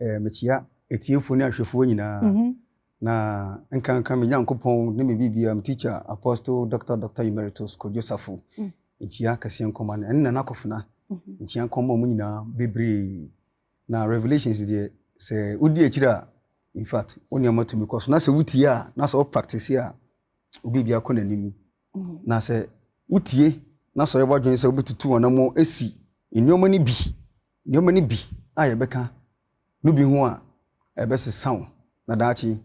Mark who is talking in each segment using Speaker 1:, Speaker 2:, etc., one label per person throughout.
Speaker 1: mechia etiefo ne ahwefo nyina na nkanka me nyankopon ne me bibia am teacher apostle Dr. Emeritus Kojosafo nchia kase nkoma na nna nakofuna nchia nkoma mu nyina bebre na revelations de se udi akira in fact oni amatumi koso na se wutie a na se o practice a obibia ko nanim na se wutie na so yebodwen se obetutu wona mo esi nnyoma ni bi a yebeka no bi ho a ebese sound na daachi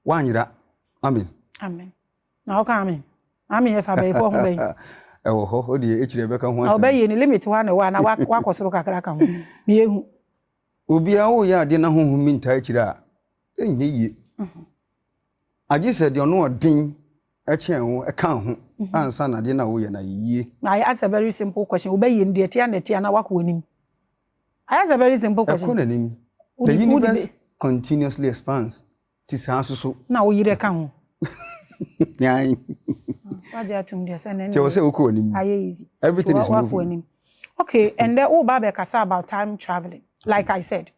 Speaker 1: wanyira amen
Speaker 2: na oka amen e fa be fo ho be
Speaker 1: ewo ho odi echire ebeka ho ase
Speaker 2: obaye ni limit wa na wakosoro kakra ka ho me ehu
Speaker 1: obia wo ya de na ho hu minta echire a enye yie agi se de ono odin echen wo eka ho ansa na de na wo ye na yie
Speaker 2: I ask a very simple question obaye ndi tia na wakonim I ask a very simple question
Speaker 1: the universe continuously expands tis so
Speaker 2: na wo yire ka ho
Speaker 1: nyan
Speaker 2: waje atum dia say na
Speaker 1: say oko anim
Speaker 2: easy
Speaker 1: everything is moving
Speaker 2: okay and then baba kasa about time traveling like I said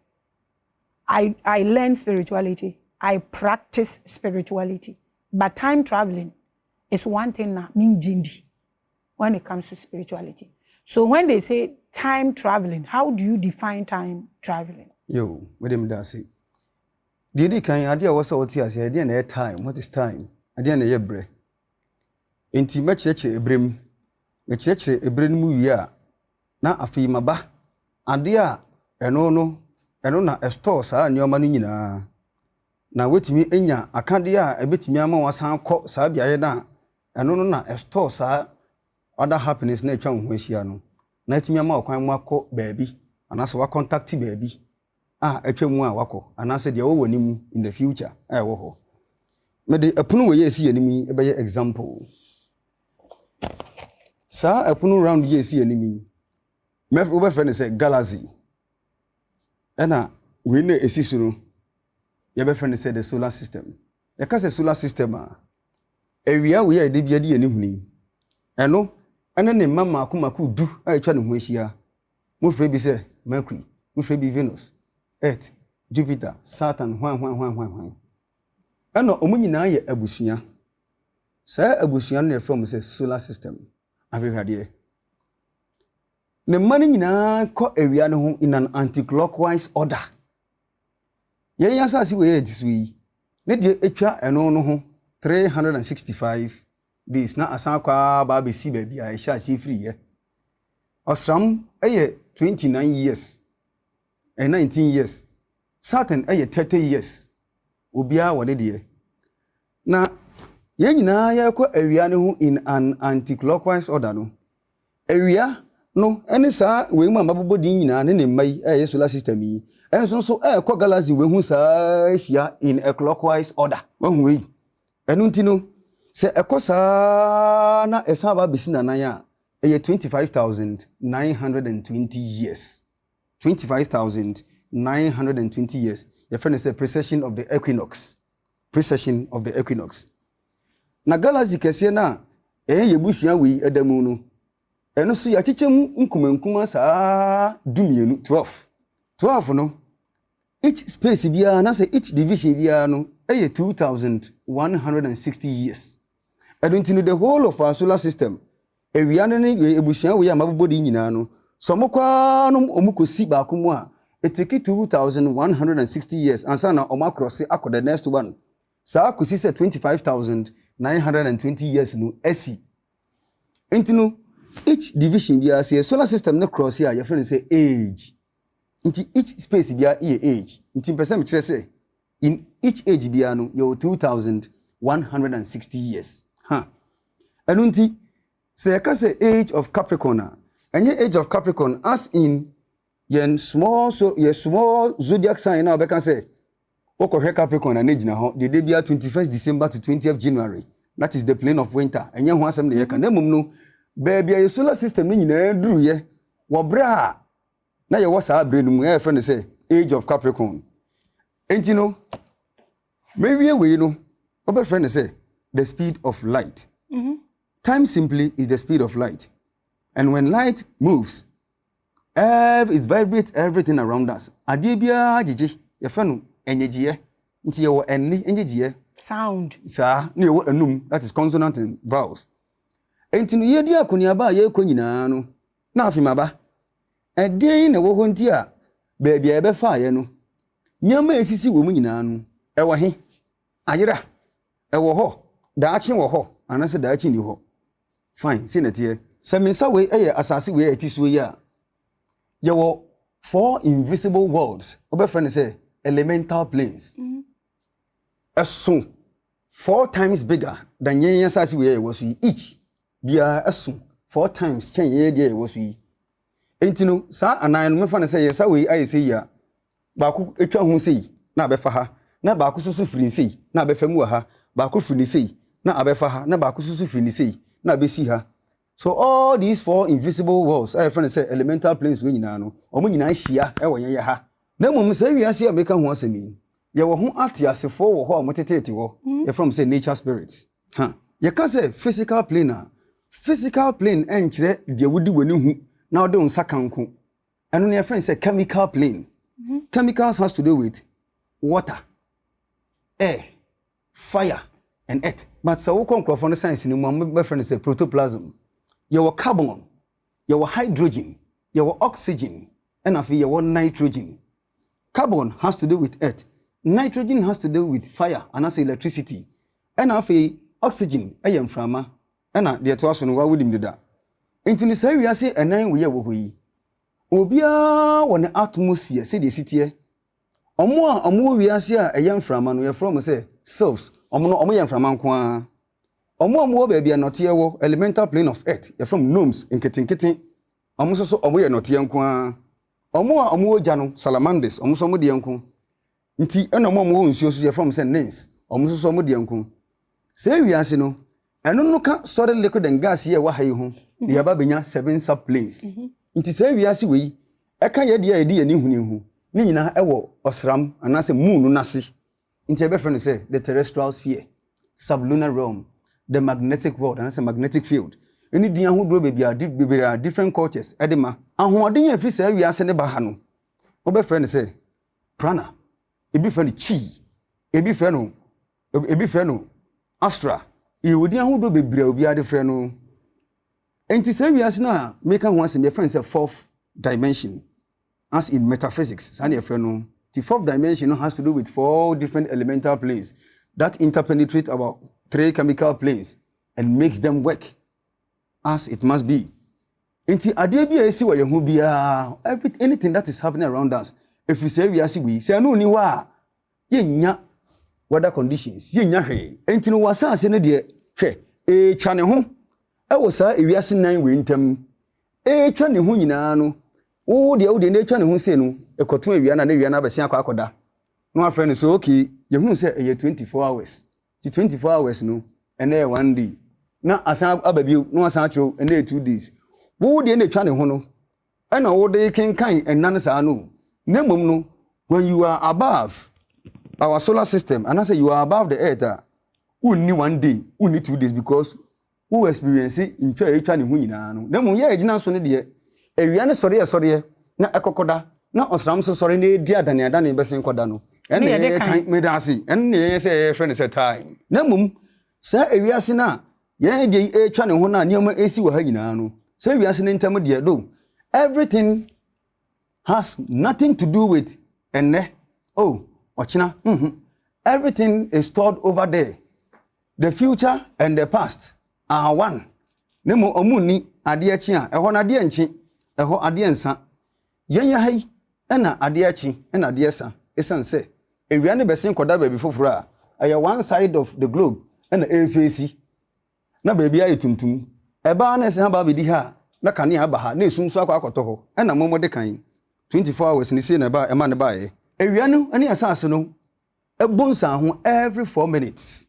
Speaker 2: I learn spirituality I practice spirituality but time traveling is one thing na minjindi when it comes to spirituality so when they say time traveling how do you define time traveling
Speaker 1: yo with them that say did kan ade was what here say ade na time what is time ade na ye bre enti ma cheche ebrem me cheche ebrem mu wi a na afi maba ade a eno na store saa nyoma no nyina na wetimi enya akade a ebetimi ama wasan kọ saa biaye na eno no na store saa other happiness na etwa ho ahia no na etimi ama okwan mu akọ baabi anase wa contact baabi etwa mu a wakọ anase de wo wani mu in the future wo ho me de apunu we yesi yanimi e be example sa apunu round yesi yanimi me wo be friend say galaxy ena we na esisu no ye be friend say the solar system e ka say solar system ewia we ya de bia de yanihuni eno ene ne mama akumaku du etwa ne ho ahia mo frɛ bi say Mercury mo frɛ bi Venus Earth, Jupiter, Saturn, hwan. Eno omunyina ye abusua. Sa abusua no from say solar system. Ahwehwade. Ne mani nyina kọ ewia no ho in an anti-clockwise order. Ye yasase we disui. Ne de etwa eno no ho 365 days na asan kwa ba be si ba bia e sha si free ye. Osram 29 years. 19 years. Saturn 30 years. Obia wone de. Na ye nyina ye kwa awia ne ho in an anti-clockwise order no. Awia no ene saa we mu amabobodi nyina ne mai solar system yi. Enso so kwa galaxy we hu saa hia in a clockwise order. Wahu we. Enu ntino se ekosa na esa ba besi na nan a 25,920 years. 25,920 years. Your friend said precession of the equinox. Precession of the equinox. Na galaxy kese na yebusua we edamu no. Eno so ya chichemu nkumankuma saa dumienu 12. 12 no. Each space bia na say each division bia no 2,160 years. And into the whole of our solar system. Ewia ne ebusua we amabobodi nyina no. So mokwa no omukosi ba akumu a it take 2,160 years and sana omakross akọ the next one sa akosi say 25,920 years no esi intino each division bia say solar system no cross here your friend say age into each space bia age into person kire say in each age bia no you 2,160 years enunti say ka say age of Capricorn and your age of Capricorn, as in your small zodiac sign now, I can say, okay, Capricorn and age now, the day be 21st December to 20th January. That is the plane of winter. And you want some the can no baby, your solar system in drew ye. Wabra. Now you was our brain, my friend say, age of Capricorn. And you know, maybe we know, our friend say, the speed of light. Time simply is the speed of light. And when light moves, it vibrates everything around us. Adibia jiji, your friend enyegie nti ye wo enni enyegie
Speaker 2: sound
Speaker 1: saa na ye wo enum that is consonant and vowels enti no ye di akoniaba ye kɔ nyinaa no na afimaba ɛden na wo ho nti a baabi a ebe fa ye no nyama esisi wo mu nyinaa no ɛwɔ he ayera ɛwɔ hɔ daakye wɔ hɔ anase daakye ni hɔ fine see na tie seminsa we ɛyɛ asase we etiso yi a ye wo 4 invisible worlds obefrɛ say elemental planes ɛso 4 times bigger than yen asase we was yi each bia ɛso 4 times chen ye de was yi enti no saa anan no mefa ne say yesa we ayi say ya ba ko etwa ho sei na abefa ha na ba ko susu firi sei na abefa mu ha ba ko firi sei na abefa ha na ba ko susu firi sei na abesi ha. So all these 4 invisible worlds, I friend say elemental planes we nyina no. Omo nyina hia e wo yen ha. Na mum say wiase a meka ho asemi. Ye wo ho atiasefo wo ho amotetete wo. Ye from say nature spirits. Ye ka say physical plane a. Physical plane enkyere de wudi wani hu na ode unsa kanko. Eno ne friend say chemical plane. Chemicals has to do with water, air, fire and earth. But so we come from science no my friend say protoplasm. Your carbon, your hydrogen, your oxygen, and your nitrogen. Carbon has to do with earth. Nitrogen has to do with fire, and as electricity. And oxygen, frama. And the atwason wa would do that. Into the say we are say and nine we are we. Obia one atmosphere, say the city. Omo we are say a young frama, we are from say selves, omo young frama. Omo baby not here wo elemental plane of earth you from gnomes in keten omo so omo ye not here nko a omo ogya no salamanders omo so mo de nko nti ena omo nsuo so you from say names omo so mo de nko say wiase no eno no ka solid liquid and gas here wa hayi ho de yaba benya 7 subplanes nti say wiase we e ka ye de ani huni hu ni nyina e wo osram anase moon no nase nti e be friend say the terrestrial sphere sublunar realm, the magnetic world, and that's a magnetic field. Any dia who draw baby are different cultures. Edema. And who are doing if you say we are sending bahano. Obe friend say, prana. Ebi friend chi. Ebi friend Astral. You would who do baby will be a different. And to say we are now making once in your friend say 4th dimension. As in metaphysics, Sandy friend. The 4th dimension has to do with 4 different elemental planes that interpenetrate about 3 chemical planes and makes them work as it must be. Inti adebia esi wa yehu bia anything that is happening around us. If we say we are see we say no ni wa yenya weather conditions yenya hwe. Inti no wasa ase ne de hwe twa ne ho e wo sa ewiase nan we ntam twa ne ho nyina no wo de ne twa ne ho se no ekoto ewia na ewia na besia akoda no afre no so okay yehu say 24 hours. The 24 hours no and then 1 day na asan ababi no asan atro and 2 days wo de na twa ne ho no and na wo de kenkan ennan sa no na mum no when you are above our solar system and I say you are above the earth unni 1 day unni 2 days because who experience in twa ne ho nyina no na mum ye agina so ne de ewia ne sɔre na ekokoda na osram so sɔre na edi adane besen koda no and they can me dance and they say friend say time na mum sa ewiase na ye de twa ne ho na niam esi wo ha nyina no sa ewiase ne ntam de do everything has nothing to do with enne ochina everything is stored over there. The future and the past are one. Nemo omuni ade achi a eho na ade enchi eho ade ensa yenya hai na ade achi na ade esa esan se ewia ne besen koda ba bi foforo a aya one side of the globe na efesi na ba bia etuntum eba na se ha ba bi di ha na kane ha ba ha na esumsu akoto ho na momo de kan 24 hours ni se na ba ema ne ba ye ewia no ani asase no ebonsa ho every 4 minutes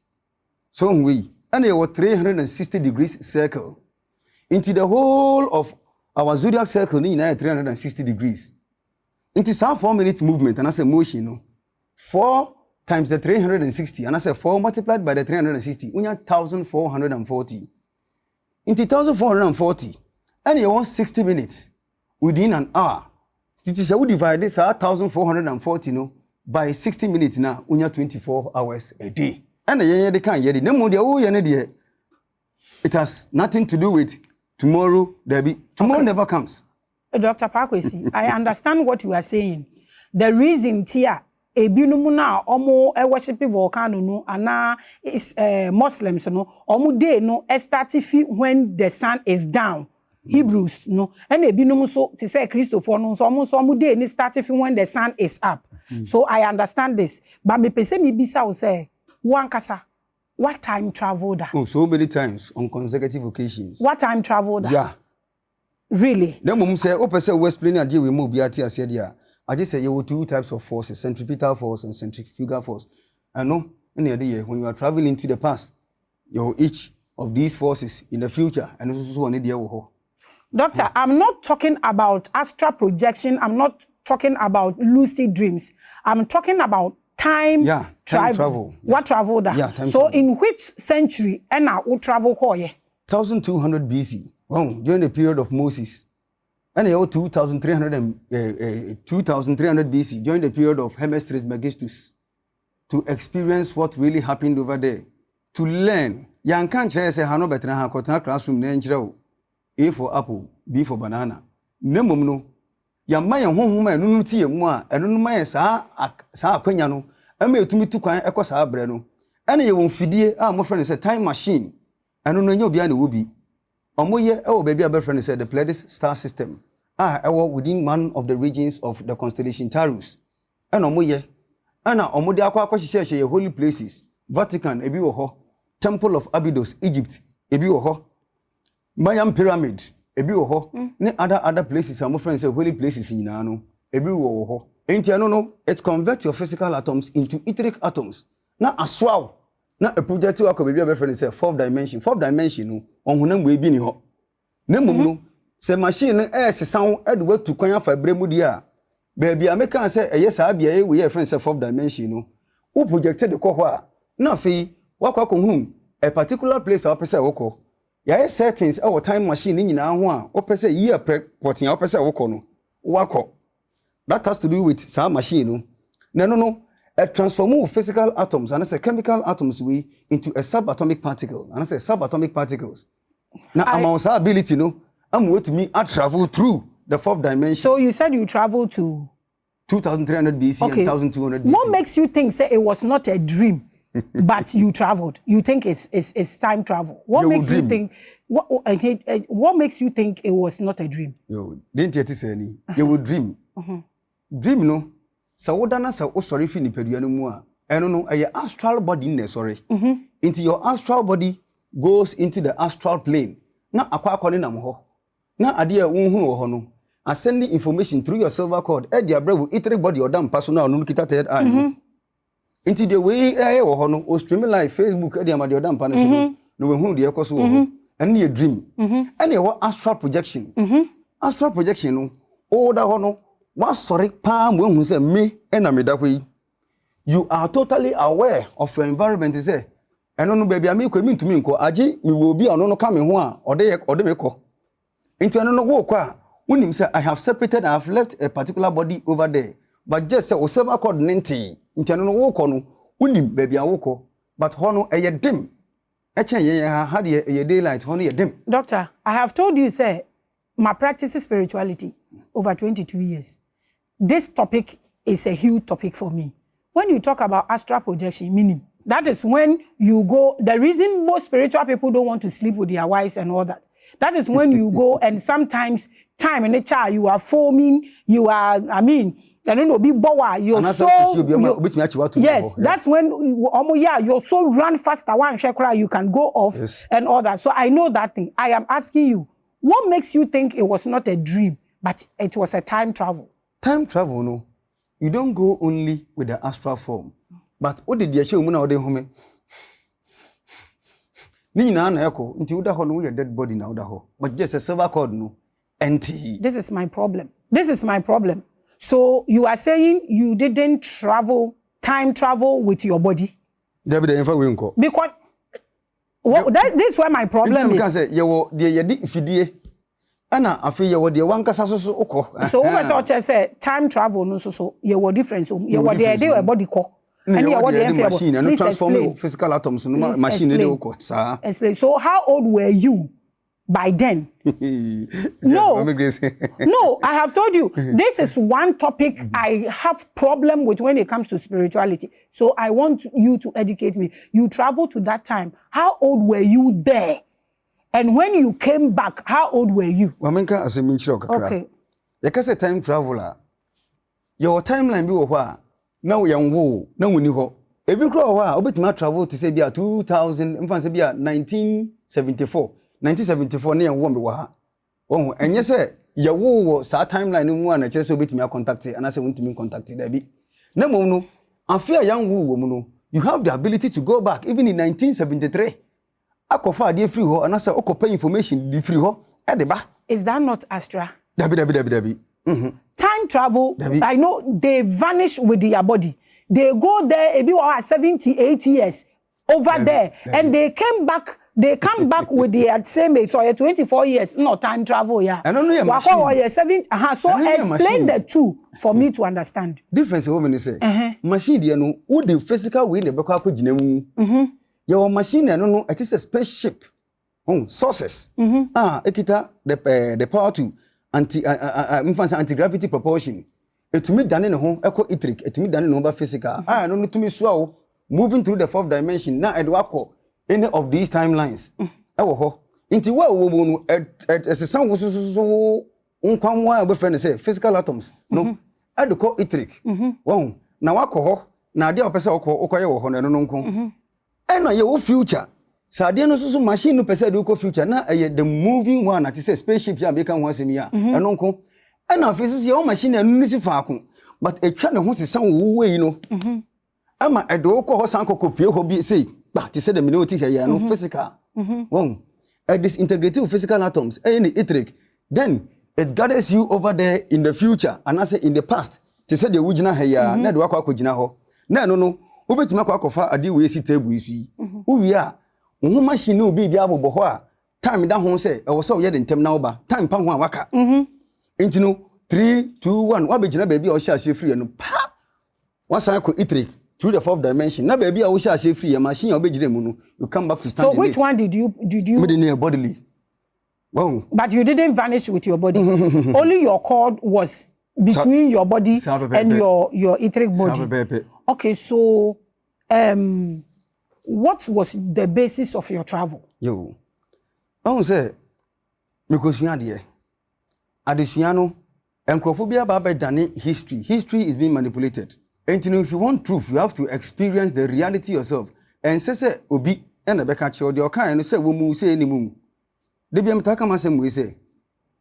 Speaker 1: so we and it was 360 degrees circle into the whole of our zodiac circle ni na 360 degrees into some 4 minutes movement and I say motion no 4 times the 360 and I say 4 multiplied by the 360 unya 1440 into 1440 and you want 60 minutes within an hour it is how we divide this 1440 no by 60 minutes now, we have 24 hours a day. And they can't hear it. It has nothing to do with tomorrow, Debbie. Tomorrow never comes.
Speaker 2: Dr. Paakwesi, I understand what you are saying. The reason here, ebinumuna omo worship volcano no ana is Muslims no omo day no start when the sun is down. Hebrews no and ebinum so to say Christopher no so omo day ni start when the sun is up. So I understand this. But me pese me bisa o say one kasa what time traveled?
Speaker 1: Oh, so many times on consecutive occasions.
Speaker 2: What time traveled?
Speaker 1: Yeah.
Speaker 2: Really?
Speaker 1: Then mum say o pese we explain ade we mo biati ase dia. I just say you have two types of forces, centripetal force and centrifugal force. I know in the idea when you are traveling into the past, you have each of these forces in the future and also one idea.
Speaker 2: Doctor, I'm not talking about astral projection. I'm not talking about lucid dreams. I'm talking about time
Speaker 1: travel.
Speaker 2: Yeah. What travel that?
Speaker 1: Yeah, time
Speaker 2: so
Speaker 1: travel.
Speaker 2: in which century and now we travel here?
Speaker 1: 1200 BC. Wow, during the period of Moses. And 2300 BC, during the period of Hermes Trismegistus, to experience what really happened over there, to learn. Yan can't say Hano better ha kotana classroom nenjreo. A for apple, B for banana. Nemum no. Yan maya home no tea moi, and no maya sa quenyano, and me to me to quite echo sa breno. And you won't feed my friend is a time machine. And no no behind the wooby. Omoye, oh baby, our friend said the Pleiades star system. Within one of the regions of the constellation Taurus. And Omoye, and Omode Aqua holy places, Vatican, Ebi Oho, Temple of Abydos, Egypt, Ebi Oho, Mayan Pyramid, Ebi Oho, other places, some friends say holy places in Nano, Ebi Oho. Ain't you no? It converts your physical atoms into etheric atoms. Now Astral. Na a project to akọ baby friend say fourth dimension no on hunam we bi ni ho na mum no se machine no sesan ade watu kwan afa bremu dia baby ameka say eye sa bia ye we friend say fourth dimension no who projected the ko ho a na fe wakọ hunu a particular place a opese wokọ ya settings our time machine ni nyina ho a opese year potin a opese wokọ no wakọ that has to do with sa machine no no transform physical atoms and I say chemical atoms into a subatomic particle and I say subatomic particles. Now amount ability I'm going to me I travel through the fourth dimension.
Speaker 2: So you said you traveled to
Speaker 1: 2300 BC and 1200 BC.
Speaker 2: What makes you think say it was not a dream but you traveled? You think it's time travel? What makes you think what makes you think it was not a dream?
Speaker 1: Yo, didn't you say any? You would dream. Dream no. Sa wodana sa o sorry fi nipadua no mu a eno no astral body ne sorry into your astral body goes into the astral plane na akwa ne nam ho na ade a wonhunu wo ho no ascending information through your silver cord e dia brawo etheric body odam paso na onu kita third eye into the way wo ho no o stream live Facebook e dia ma de odam pa ne so no we hunu de ekoso wo ho ene ye dream ene wo astral projection astral projection no o da ho no what sorry palm when who say me and I you are totally aware of your environment say and no baby I me to me ko agi me will be no coming ho a ode me ko into no go kwa when him say I have separated I have left a particular body over there but just say o silver cord nenti into no wo ko no when baby I wo but ho no e dim e chen ye ha de e daylight ho no ye dim.
Speaker 2: Doctor, I have told you say my practice is spirituality over 22 years. This topic is a huge topic for me. When you talk about astral projection, meaning that is when you go, the reason most spiritual people don't want to sleep with their wives and all that. That is when you go and sometimes time in the child, you are foaming, you are, I don't know, big bower, you're so... Yes, that's when you're so run faster, one chakra, you can go off and all that. So I know that thing. I am asking you, what makes you think it was not a dream, but it was a time travel?
Speaker 1: Time travel, no. You don't go only with the astral form. But what did you show me now? Ni na na eko nti uda ho no your dead body na uda ho. But just a silver cord no empty.
Speaker 2: This is my problem. So you are saying you didn't time travel with your body? Because this is where my problem is.
Speaker 1: Because you the fidie Ana afi ye wo de wankasa so ukọ.
Speaker 2: So we say time travel no so ye wo difference ye wo de dey body ko.
Speaker 1: And ye wo de machine and transform physical atoms no machine dey ukọ sa.
Speaker 2: Explain. So how old were you by then? No, no, I have told you, this is one topic I have problem with when it comes to spirituality. So I want you to educate me. You traveled to that time. How old were you there? And when you came back, how old were you?
Speaker 1: Wamenka as a minchiro kakra. Okay. Yekase time traveler. Your timeline bi wo ho a na wo yanwo na woni ho. Ebi kro ho a obetima travel to say bia 2000, mfa say bia 1974. 1974 na yanwo me wo ha. Wo enye say yawo wo sa timeline mu na kire say obetima contact ana say wontimi contact da bi. Na mom no afia yanwo wo mu no, you have the ability to go back even in 1973. Akofa ade free ho anasa okopa information di free ho e de ba. Is
Speaker 2: that not Astral?
Speaker 1: Dabi.
Speaker 2: Time travel, I know they vanish with their body. They go there ebi wa 70 80 years over there and they come back with their same age, so 24 years, no time travel, yeah.
Speaker 1: I don't know your machine.
Speaker 2: So explain the two for me to understand.
Speaker 1: Difference woman say. Machine dey no, who the physical way dey beka akogina mu. Your machine no, it is a spaceship. Sources. Ekita the power to anti-gravity propulsion. Etumi dane ne ho eko etheric, etumi dane ne ho ba physical. No tumi so moving through the fourth dimension. Na edwako any of these timelines. Ewo ho. Inti wa wo mu no esesan wo so nkwanwa be friend say physical atoms. No. Edko etheric. Wo na wako ho na ade opese okoye wo ho no nko. Eno ye wo future. Sade no so machine no pese de uko future na the moving one at say spaceship ya make kan ho asemi ya. Eno nko. Ena afisu se o machine anu ni si faako. But etwa ne ho sesan wo wei no. Ama edo uko ho san kokopie ho bi say ba ti say the minute here no physical. Disintegrating physical atoms any etheric. Then it gathers you over there in the future and I say in the past. Ti say the wugina here na de wakọ akogina ho. Na no obetima kwa akofa ade we si table isu. Uwi a wo machine no bi abobo ho a time da ho say e wo say ye de ntem na oba time pa ho a waka. Enti no 3 2 1 wa begina baby a wo sha she free no pa. One cycle etheric through the fourth dimension. Na baby a wo sha she free machine a wo begina mu no you come back to stand.
Speaker 2: So which one did you
Speaker 1: me bodily? Wow.
Speaker 2: But you didn't vanish with your body. Only your cord was between your body and your etheric body. Okay, so what was the basis of your travel?
Speaker 1: Yo, I won't say because you are there. Additional, encyclopedia about done history. History is being manipulated. And if you want truth, you have to experience the reality yourself. And say obi and the bekachi or the kind say we say any moon. The BM we say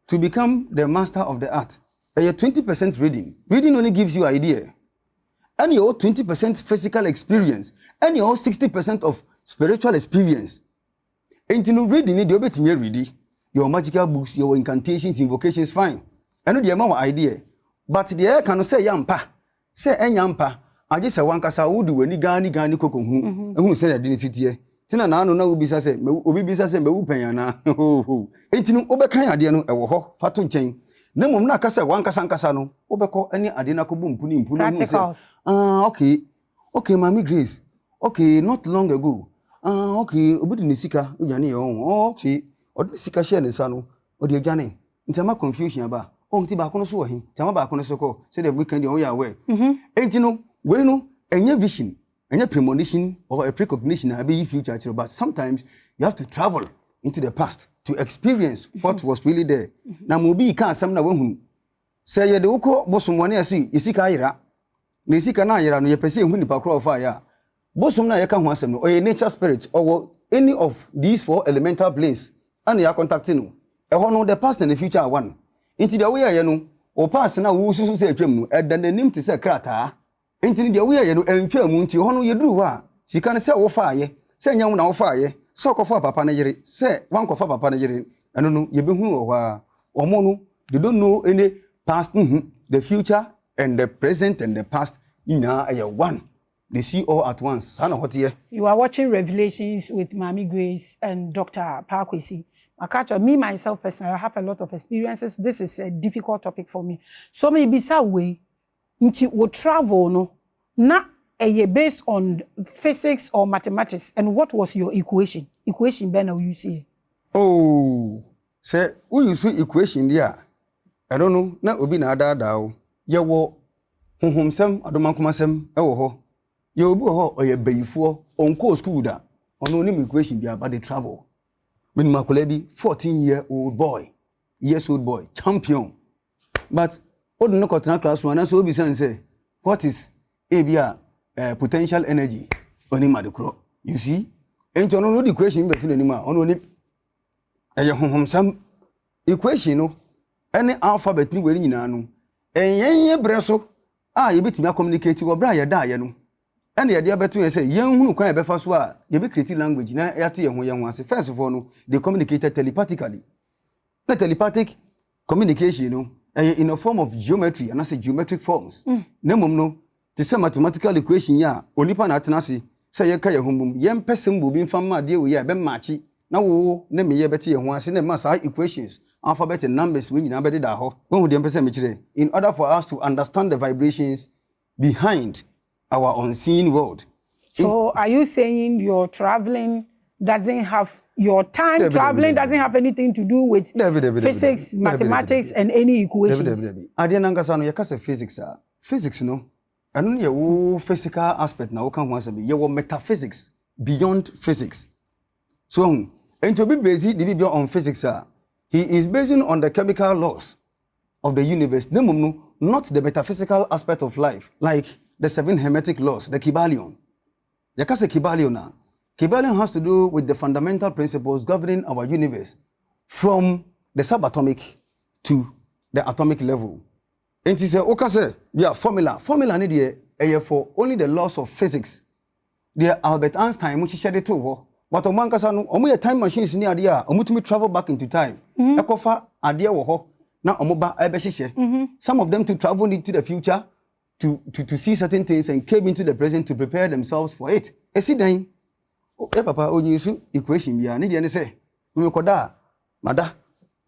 Speaker 1: to become the master of the art. A 20% reading. Reading only gives you idea. And your 20% physical experience, and your 60% of spiritual experience. And you know, reading it, you're better ready. Your magical books, your incantations, invocations, fine. I know the amount of idea. But the air cannot say yampa. Say yampa. I just say one kasa would do any gani koko and who said I didn't sit here. Tina na no na ubisa say, ubisa say, me upenya. And you know, Obekaya diano, a woho, fatun chain. Na mom na kasa wan kasa no obekọ ani ade na kobo mpuni
Speaker 2: say
Speaker 1: okay Mami Grace, okay not long ago okay obudi ni sika ujane ye okay odi sika share ne sa no odi ujane ntama confusion ba nti ba kono so wo hin ntama ba kono so ko say the weekend you are aware enti no we no enye vision enye premonition or a precognition abi future actually, but sometimes you have to travel into the past to experience what was really there. Na mobi ka asam na wahunu. Say ye de uko bosom wane asi yesika ayira. Na yesika na ayira no ye pese hu nipa kro ofa ya. Bosom na ye ka ho asam no or nature spirit or any of these four elemental planes and you contacting no. E ho no the past and the future are one. Inti the way ye no o past na wo susu say atwam no e dan anim te say krata. Inti the way ye no entwa mu nti ho no ye duru ho a sika ne say wo fa aye. Say nya wo na wo fa aye. So kofa papa na yere say wan kofa papa na yere eno no ye be hu wa omo no they don't know any past the future and the present and the past ina aye one they see all at once sana hot here.
Speaker 2: You are watching Revelations with Mami Grace and Dr. Paakwesi. I catch me myself personally, I have a lot of experiences. This is a difficult topic for me. So maybe some way, we travel, no, not based on physics or mathematics. And what was your equation? Equation, Ben, you see?
Speaker 1: Oh, say, who you see equation there? I don't know. Na obi na ada dao. Ye wo honhomsem adomankomasem e wo ho. Ye obi ho oye bayifo onko school da. Ono ni equation bia about the travel. When makola bi 14-year-old boy, champion. But what no kotena classroom na so obi say what is ebia potential energy oni madukro. You see? Ento no the equation between anima ono ni eye honhomsem equation no any alphabet ni weri nyina no enyenye breso ye betimi communicate wo bra ye da ye no ene ye de abeto ye say yen hunu kwan ye befa so ye be create language na yate ye ho ye ho ase first of all no they communicated telepathically. The telepathic communication no in a form of geometry and as geometric forms na mom no te say mathematical equation ya onipa na atena se say ye ka ye hombum ye mpesem bo bi mfa ma de we ye be matchi na wo ne me ye bete ye ho ase na ma sa equations alphabet and numbers when you na be da ho when we dey pese me kire in order for us to understand the vibrations behind our unseen world.
Speaker 2: So are you saying your traveling doesn't have your time traveling doesn't have anything to do with physics, mathematics and any equations?
Speaker 1: Ade nankasa no ye ka say physics no anu ye wo physical aspect na wo kan ho asem ye wo metaphysics beyond physics. So into be based the be on physics he is based on the chemical laws of the universe. Not the metaphysical aspect of life, like the 7 hermetic laws, the Kybalion. Yakase Kybalion. Kybalion has to do with the fundamental principles governing our universe from the subatomic to the atomic level. And he said, okay, yeah, formula need for only the laws of physics. The Albert Einstein, which shared it too. But oman kasa no omo ye time machines ni ade a omutumi travel back into time. Ekofa ade wo ho na omo ba ebe hihye. Some of them to travel into the future to see certain things and came into the present to prepare themselves for it. Esi dan papa onyi su equation bia ne de ne say me koda mada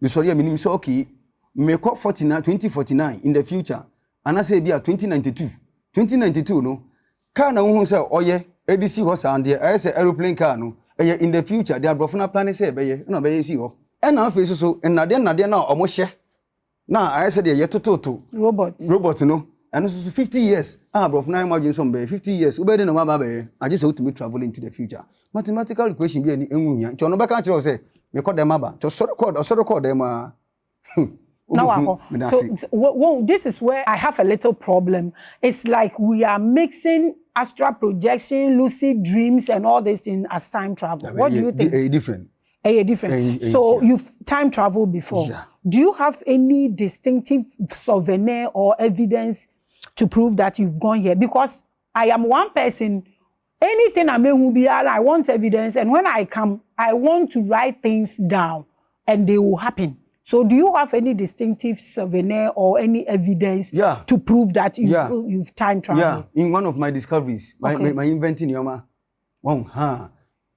Speaker 1: me sorry a minim so okay me ko 2049 in the future and I say bia 2092 no car na wo say oye edisi ho sound there I say aeroplane car no in the future they are brofuna planning say beye na beye si ho and na face so nade na omo hye na I say dey yetototo robot no and so 50 years brofuna imagine some beye 50 years we be no ma beye I just want to travel into the future mathematical equation be any enwuhia ncho no be kan kire say me call them aba to so record them
Speaker 2: No, so, this is where I have a little problem. It's like we are mixing astral projection, lucid dreams, and all these things as time travel. What do you think?
Speaker 1: Different.
Speaker 2: So you've time traveled before.
Speaker 1: Yeah.
Speaker 2: Do you have any distinctive souvenir or evidence to prove that you've gone here? Because I am one person. Anything I may be, I want evidence, and when I come, I want to write things down, and they will happen. So do you have any distinctive souvenir or any evidence to prove that you've time traveled?
Speaker 1: Yeah, in one of my discoveries, my inventing Yoma,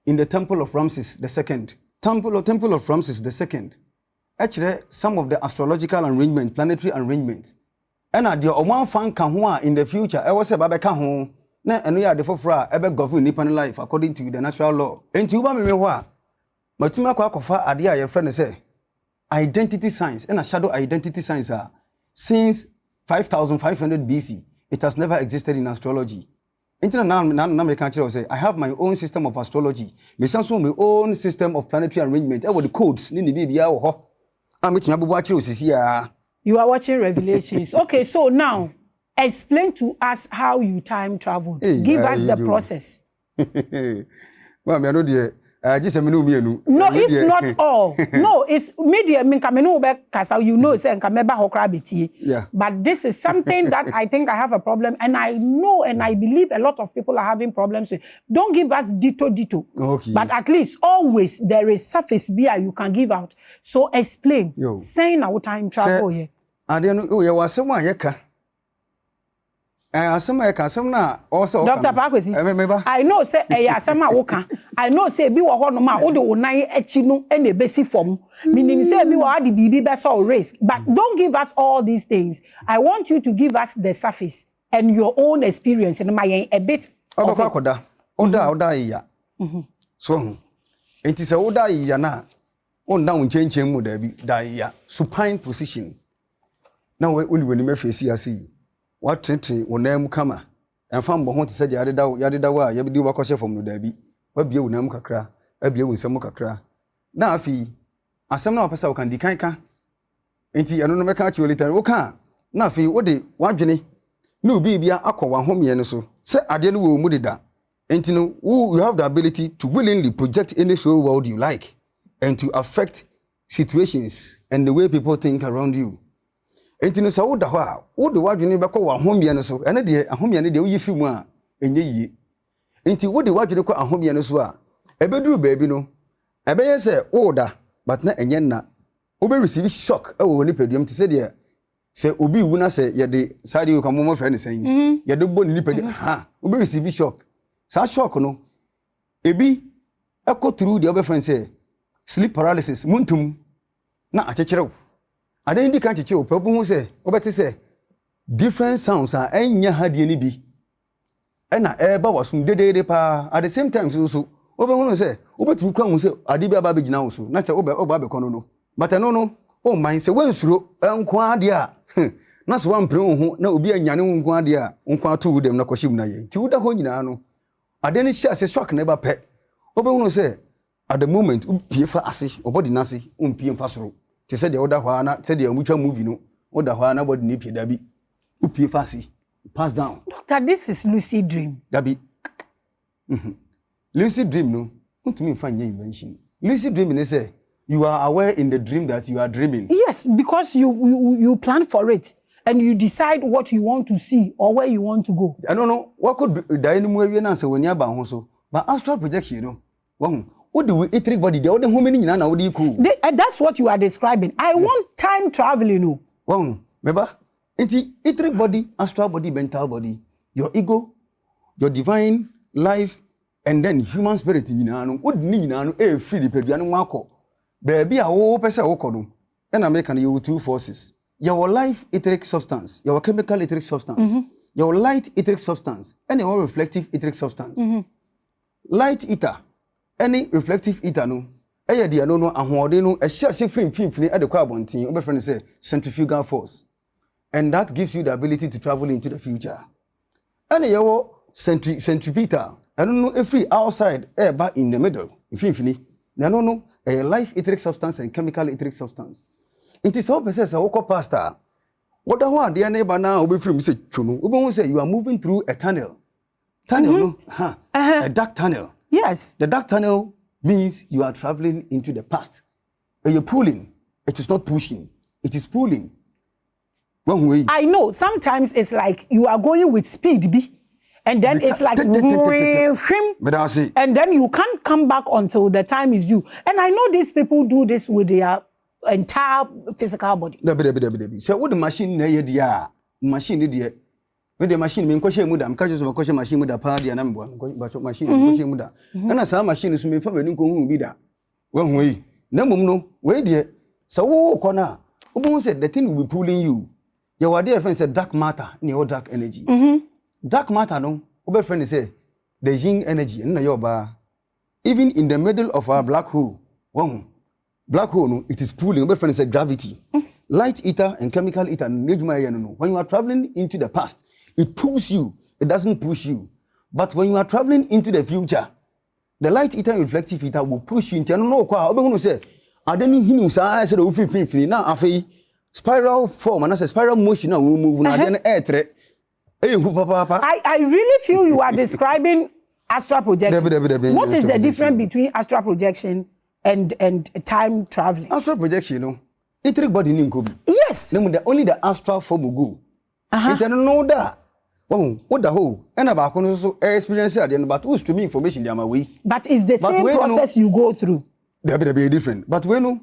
Speaker 1: in the Temple of Ramses II. Temple of Ramses II. Actually, some of the astrological arrangement, planetary arrangement, and at the Oman fan Kahua in the future, I was a Babaka na and we are the for ever govern Nippon life according to the natural law. And to Uba Mewa, Matuma Kwakofa Adia, your friend say. Identity science and a shadow identity science are since 5500 BC. It has never existed in astrology. I have my own system of astrology. My own system of planetary arrangement. I the codes.
Speaker 2: You are watching Revelations. Okay, so now explain to us how you time traveled. Give us the process.
Speaker 1: Well, I know the. Just a minute.
Speaker 2: No, it's not all. No, it's media. You know,
Speaker 1: yeah.
Speaker 2: But this is something that I think I have a problem, and I know and I believe a lot of people are having problems with. Don't give us ditto.
Speaker 1: Okay.
Speaker 2: But at least always there is surface beer you can give out. So explain. Saying our time travel here.
Speaker 1: I don't know. You was someone yeka. asema ka asem na also
Speaker 2: Dr. Paakwesi. I know say asema woka. I know say bi wo ho no ma wo de onan achi no e besi fom. Meaning say bi wo ade bibi be so risk. But don't give us all these things. I want you to give us the surface and your own experience and my a bit of
Speaker 1: it. Oda iya. So enti say oda iya na on down change mu da bi da iya supine position. Na we only me face ase. What tente wonam kama emfa mbo ho te se yade da wa ya bi wa kwose fom no da bi wa bie wonam kakra abie wonsam kakra na afi asem na opesa wo kan di kan enti eno no meka chi later wo kan na afi wo de wadwene na obi bia akọ homie no so se ade no wo mu deda enti no you have the ability to willingly project any soul world you like and to affect situations and the way people think around you. Enti no sa wo da ho a wo de wadwene be kɔ ahomie no so ene de ahomie no de wo yifi mu a enye yie enti wo de wadwene kɔ ahomie no so a ebeduru baabi no ebeye sɛ wo da but na enye na wo be receive shock e wo ni paduam te sɛ de sɛ obi wu na sɛ ye de sade wo kan mo friend sɛn ye de bɔ ni paduam ha wo be receive shock sa shock no ebi ekɔ through the other friend sɛ sleep paralysis muntum na akyekyerɛw adan di kan cheche opebu hu se obeti se different sounds are enya hadie ni bi na eba wasum dedede pa at the same time so obehu se obetumi kwa hu se ade bi aba begina wo so na che oba be kono no but no o man se wansuro enko ade a na so wampre hu na obi anyane hu nko ade a nko ato dem na koshim na ye ti wuda ho nyina no ade ni sha se shock na eba pe obehu se at the moment upie fa ase obodi na ase umpie fa soro te said the other one, said the mutual movie, no, or the one about the Nipi Dabi, Upi Fassi, pass down.
Speaker 2: Doctor, this is lucid dream.
Speaker 1: Dabi. Lucid dream, no, what to me find your invention. Lucid dreaming is say you are aware in the dream that you are dreaming.
Speaker 2: Yes, because you plan for it and you decide what you want to see or where you want to go.
Speaker 1: I don't know what could be the anywhere answer when you're bound so, but astral projection, you know, one. What do we eat body? The other woman in Nana, what do you cool?
Speaker 2: That's what you are describing. I want time traveling. No.
Speaker 1: Well, remember? Etheric body, astral body, mental body, your ego, your divine life, and then human spirit. What need free the Peruvian Marco? Baby, I will pass a okono. And I make you two forces. Your life etheric substance, your chemical etheric substance, your light etheric substance, and your reflective etheric substance. Light ether. Any reflective ether no eye de no ahode no a share free at the carbontin obe friend say centrifugal force, and that gives you the ability to travel into the future. Any your centripetal I don't know free outside air back in the middle infinity no a life etheric substance and chemical etheric substance. It is all process a walk pastor what the one the neighbor now obe free say chuno obe say you are moving through a tunnel no a dark tunnel.
Speaker 2: Yes.
Speaker 1: The dark tunnel means you are traveling into the past. You're pulling. It is not pushing. It is pulling. One way.
Speaker 2: I know. Sometimes it's like you are going with speed, and then it's like and then you can't come back until the time is due. And I know these people do this with their entire physical body.
Speaker 1: So what the machine there? Machine there. When the machine me nkɔhye mu da mka so makɔhye machine mu da pa dia na mbo machine nkɔhye mu da na sa machine so me fa bani nkohu bi da wa hu yi na mum no we de so wo kɔ na obo say the thing will be pulling you your word friend say dark matter near dark energy dark matter no obo friend say the yin energy na your ba even in the middle of our black hole one black hole no it is pulling obo friend say gravity light ether and chemical ether no when you are traveling into the past it pulls you, it doesn't push you. But when you are traveling into the future, the light ether and reflective ether will push you into no kwa. Obe say, I don't him say I said o now afi spiral form and I say spiral motion now we move na then air tre.
Speaker 2: I really feel you are describing astral projection. What is the difference between astral projection and time traveling?
Speaker 1: Astral projection, no. Etheric body ni nkobi.
Speaker 2: Yes.
Speaker 1: Only the astral form will go. It's no that. What the whole and about also experience but who's to me information they are my way.
Speaker 2: But it's the same process you go through.
Speaker 1: They be different. But when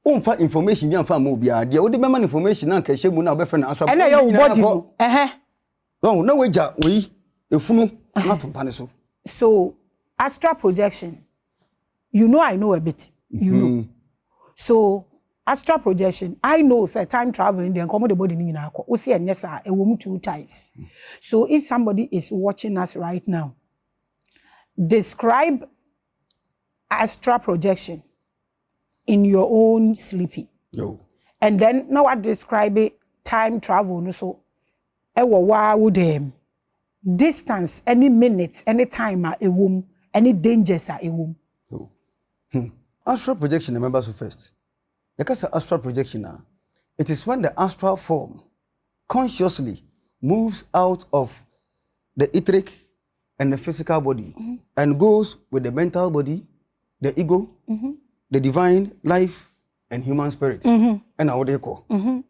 Speaker 1: no find information you find more be there would be information and can share mu na be friend astral.
Speaker 2: And your body.
Speaker 1: No, no way, we, if you not on paniso.
Speaker 2: So, astral projection, you know, I know a bit, you know. So, astral projection, I know that time traveling, then come the body in our see and yes, a woman 2 times. So, if somebody is watching us right now, describe astral projection in your own sleeping.
Speaker 1: Yo.
Speaker 2: And then now I describe it time travel. No, so, would distance, any minutes, any time a womb, any dangers a womb.
Speaker 1: Astral projection, remember so first. Because astral projection, it is when the astral form consciously moves out of the etheric and the physical body and goes with the mental body, the ego, the divine life, and human spirit. And how they call. Then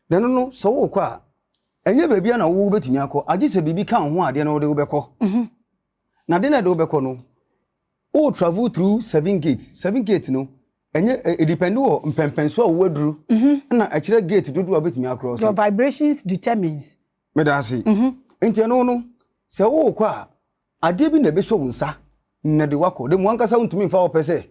Speaker 1: no, so kwa. Enye baby na wo betimi akọ age se bibi kan ho ade na wo de wo bekọ na de na de wo bekọ no o travel through 7 gates no enye it depend wo mpempenso wo aduru na a kire gate dodo betimi across
Speaker 2: your vibrations determines
Speaker 1: me da say enti no se wo kọ a ade bi na be so wonsa na de wakọ de mo ankasa untumi mfa wo pese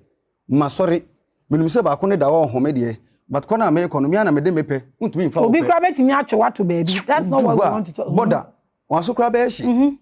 Speaker 1: ma sorry menim se ba ko ne da wo home de but kona me economy na me de mepe untumi mfa wo
Speaker 2: obi kra betimi achewa to baby that's not what we want to talk about
Speaker 1: border waso kra be hye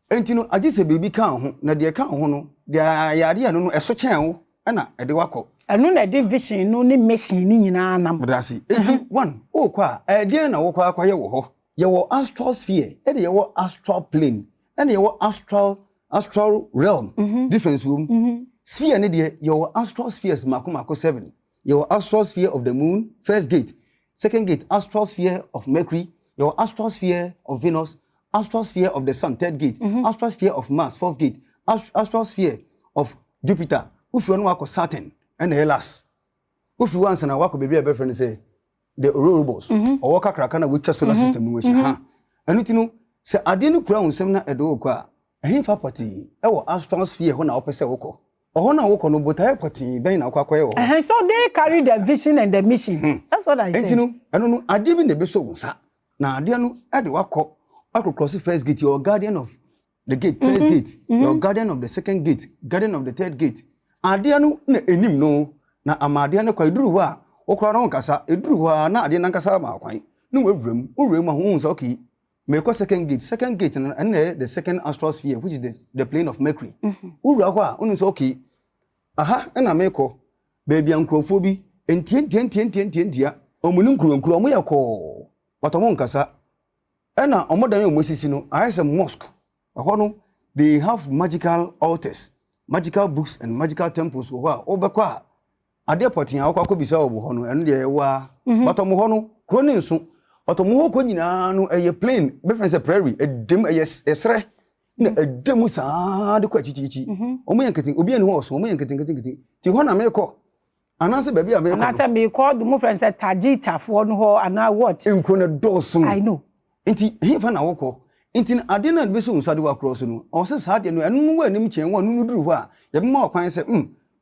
Speaker 1: enti no age se baby kan ho na de kan ho no de yade no eso chen wo na e de wakọ
Speaker 2: enu na de vision no ne mission ni nyina nam
Speaker 1: brasi enti one o kwa e de na wo kwa akwaye wo ho ye wo astral sphere e de ye wo astral plane e de ye wo astral realm difference room sphere ne de ye wo astral spheres makomako 7 your astral sphere of the moon, first gate. Second gate, astral sphere of Mercury. Your astral sphere of Venus. Astral sphere of the sun, third gate. Astral sphere of Mars, fourth gate. Astral sphere of Jupiter. If you want to Saturn and the last. If you want to work baby, a friend say the Ouroboros or work a crack with the solar system. And you know, say I didn't crown seminar at Oka. A him party. Our astral sphere when I opposite Oko. Ohona wo kono botaye pati ben na kwakwaye wo.
Speaker 2: So they carry the vision and the mission. That's what I say.
Speaker 1: Enti no ade bi na be so wonsa. Na ade no e de wakọ cross first gate, your guardian of the gate, first gate, your guardian of the second gate, guardian of the third gate. Ade no na enim no na amade no kwa eduru ho a wo kora no nkasa eduru ho na ade na nkasa ma kwan. No wurem ho wonsa okay. Make second gate and the second astral sphere, which is the plane of Mercury. Ura okay. Aha, and I make baby ankrophobia, and tien, omunum krumkrumuyako. But among Casa, and now, modern Mosisino, I have a mosque. They have magical altars, magical books, and magical temples. Obaqua. Are they putting our cockabisa of and they were, but Mohono, Cronin. Otomo ko nyina no eye plane be fence prairie edem esre na edem saa de kwa chichichi omo yanketin obi ane ho so omo yanketin ti ho na meko anase ba bia meko anase
Speaker 2: me call the mo friend say tagita for no ho ana what
Speaker 1: enko na doso
Speaker 2: I know
Speaker 1: enti he fa na woko enti ade na be so nsade wa cross no o se saa de no enu wa anim chen wa nu duru ho a ye be ma okwan se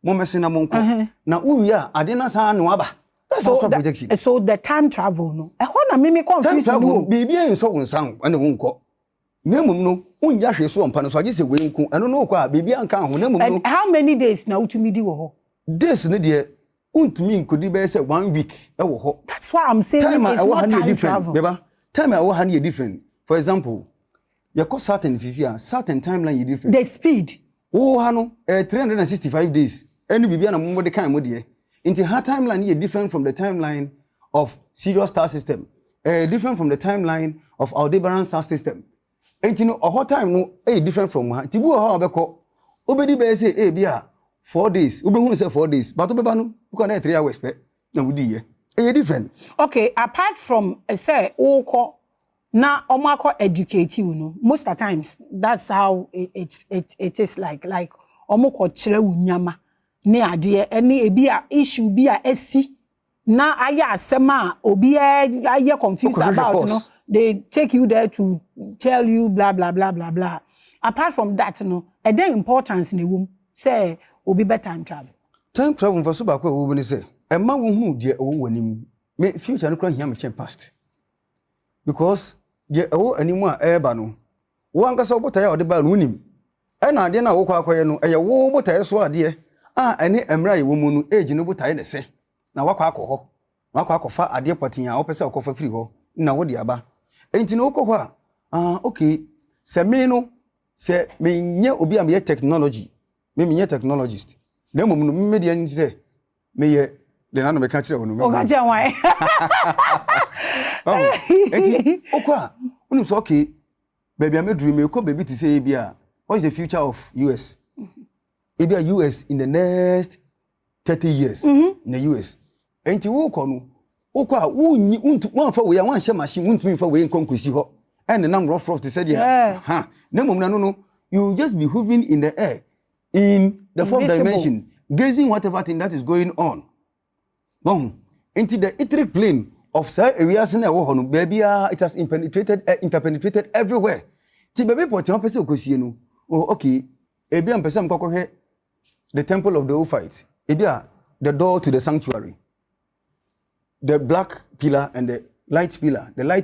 Speaker 1: mo mese na mo nko na uwi a ade na saa no aba.
Speaker 2: So the time travel no. E ho na me confuse
Speaker 1: you. Bibi en so wonsan ane wonko. Nemum no unja hwe so ompa no so age se we nko. Eno no kwa bibi anka ho nemum no.
Speaker 2: And how many days na utumi di wo ho?
Speaker 1: Days ne de untumi nkodi be say 1 week e wo ho.
Speaker 2: That's why I'm saying
Speaker 1: time
Speaker 2: it's not time travel.
Speaker 1: Beba, time I wo ha na different. For example, your certain certain timeline is different.
Speaker 2: The speed.
Speaker 1: Oh ha no 365 days. Enu bibi na mo de kan mo de. Into her timeline is different from the timeline of Sirius star system. Different from the timeline of Aldebaran star system. And you know, a whole time no different from her. Tibu how beko. Obedi be say bia 4 days. Ube who say 4 days. But obeba no because 3 hours pe. Na wudi ye. Different.
Speaker 2: Okay, apart from say oko na omako educate you no. Most of the times that's how it is like omoko kire unyama. Ne ade ene ebi a issue bi a esi na aya asema obi aye confused about no they take you there to tell you blah blah blah blah blah. Apart from that no e dey importance in wom say obi better time
Speaker 1: travel for so ba kwa wo ni say e ma wo hu de wo wanim me future no kra hia me chen past because je ewo animu a eba no wo ankasa obotaye ode ba no unim e na ade na wo kwa akoye no eye wo botaye so ade ene emra ye wo mu no age no botaye ne se na wakwa akọ akofa ade potin a wo pese akofa firi ho na wo de aba enti no ko ho okay se me no se me nye obi am ye technology me nye technologist na mum no me de nti se me ye de na no me ka kire wo no me
Speaker 2: o ka je wan
Speaker 1: enti okwa unim so okay baby am dream me ko baby to say bia what's the future of US maybe US in the next 30 years in the US enti wo ko no okwa wunyi won fa we ya wan hye machine won fa we nkonkosi ho and nam rough to say ha na mum na no you just be hovering in the air in the fourth dimension gazing whatever thing that is going on no into the etheric plane of say areas na wo ho no baby it has interpenetrated everywhere ti baby pot on person okosie no okay ebi am person kokko the temple of the Ophite ebi the door to the sanctuary the black pillar and the light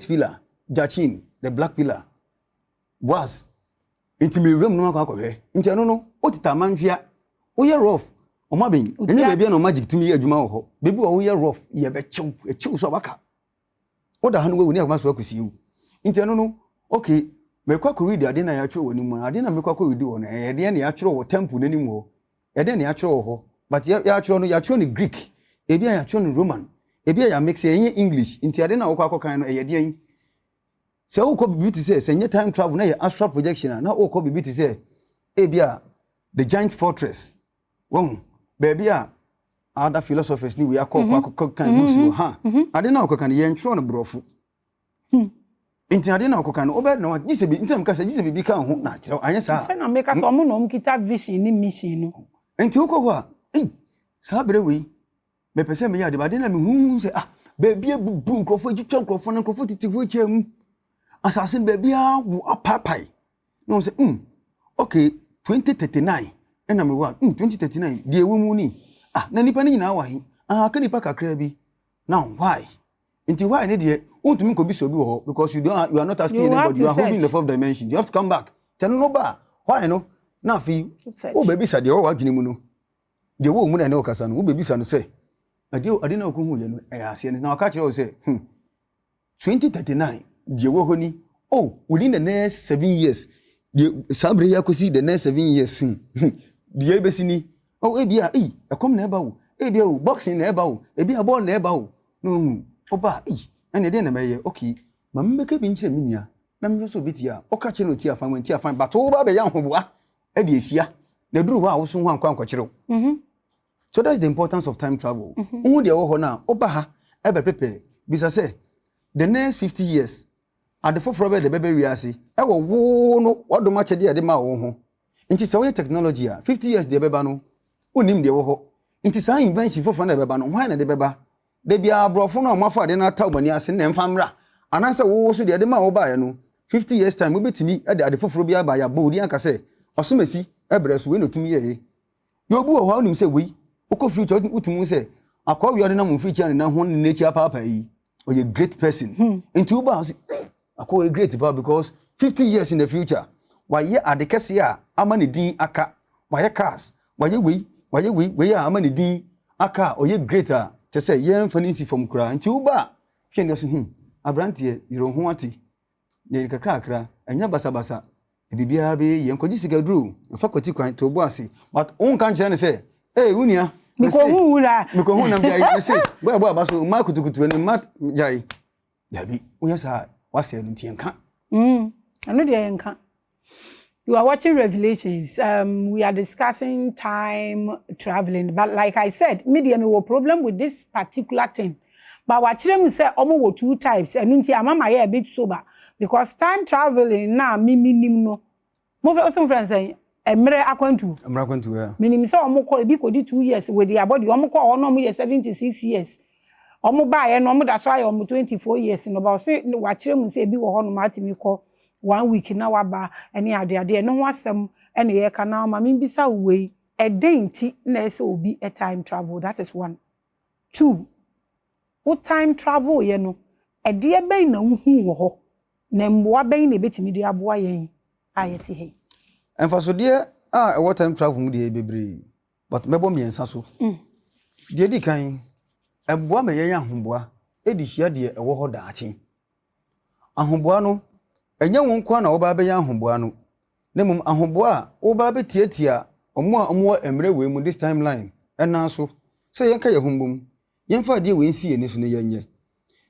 Speaker 1: pillar jachin the black pillar was into me room no akọ into no otita manhwia wo ye rough omaben ene baby na magic tumi adwuma ho baby wo ye rough ye be chew so baka oda hanu we ni akoma so akusiu into no okay me kwa read ade na ya twere woni mu ade na me kwa read wo na ede na ya twere wo temple nanim ho ede na ya twere ho but ya twere no ya twere ni Greek ebi ya twere ni Roman ebi ya mix ye English into ade na wo kwa kan no ede an se wo ko bibi ti se nye time travel na ye astral projection na wo ko bibi ti se ebia the giant fortress won baby other philosophers ni we akọ kan musu ha ade na wo kan ye ntro no brofu inti ade na wo kan obe na gise bi intam ka se gise bi kan ho na kire anya sa
Speaker 2: fe na make so mo no kita vision ni mission no
Speaker 1: inti wo ko ho sa bere we me pese me ya de ade na me hu se baby bubu nkrofo gitwa nkrofo na nkrofo titi ho chem assassin baby wo apapai no say okay 2039 na me wa 2039 die wo mu ni na nipa ni nyina wa hi ka nipa kakra bi now why ne die untumi ko bi so bi wo because you are not asking anybody, you are hovering in the fourth dimension, you have to come back tell no ba why no na fi o baby sa de wo adwene mu no de wo mu na ne okasa no wo baby sa no say ade na okohu ye no ase na aka kire o say 2039 die wo honi within the next 7 years the sabre ya kosi the next 7 years die ebesini ebia ekom na eba wo ebia wo boxing na eba wo ebia ball na eba wo no oba ene de na meye okay mammeke bi nkyere minia na me so bitia oka kire no ti afan wanti afan but wo ba be ya hoboa e de ehia na duru ho a wo so ho ankwa ankokire so that's the importance of time travel wo de wo ho na oba ha e be prepare bisa say the next 50 years ade foforo be de bebe wiase e wo no wodoma chede ade ma wo ho nti se wo technology 50 years de beba no onim de wo ho nti sa invention foforo na beba no why na de beba de bia brofo no mafa de na taumani ase na mfamra ananse wo so de ade ma wo ba ye no 50 years time we betimi ade foforo bia ba ya bodi anka se osomasi ebre so we no tumi ye yo bu ho onim se we oko future utumu se akwa wi ade na mu future na ho ne chi papa yi or a great person into ba akwa a great people because 50 years in the future why ye adekese a amani din aka why cars why we ya amani din aka or ye greater to say ye mfanisi from kura into ba hwe ne so abrantie yiro ho ati ye kakra anya basa bibia be ye nkoji sigadru fakoti kwan to bo ase but on kan kire ne say unia
Speaker 2: miko hu
Speaker 1: na bia say boy abaso ma kutukutu ni ma jai dabi wo sa wase no tienka
Speaker 2: anu de yenka. You are watching Revelations. We are discussing time traveling, but like I said, media me wo problem with this particular thing. But what them say omo wo two types. I mean, I'm a bit sober because time traveling na nim no. Mo fe some friends say emre akwantu
Speaker 1: yeah.
Speaker 2: Minim say omo ko ebi ko di 2 years with their body. Omo ko ono mo 76 years. Omo ba ye no omo da so aye omo 24 years no ba say what them say ebi wo ho no matimi ko 1 week na waba ene ade no ho asem ene ye kana ma mbisa we edenti na ese obi a time travel. That is 1. 2, what time travel ye no ede e ben na hu wo ho na mboa bɛn na betimi de aboa yɛn ayete he
Speaker 1: emfaso de what time travel mu de bebre but mebo miensa so de di kan eboa me yɛn ahomboa edi hia de ɛwɔ hɔ daache ahomboa no enye won kwa na wo ba bɛyɛ ahomboa no na mum ahomboa wo ba bɛtiatia ɔmo emre we mu this timeline ɛna so sɛ yɛn ka yɛ hombom yɛn fa de we nsi eni so ne yɛnyɛ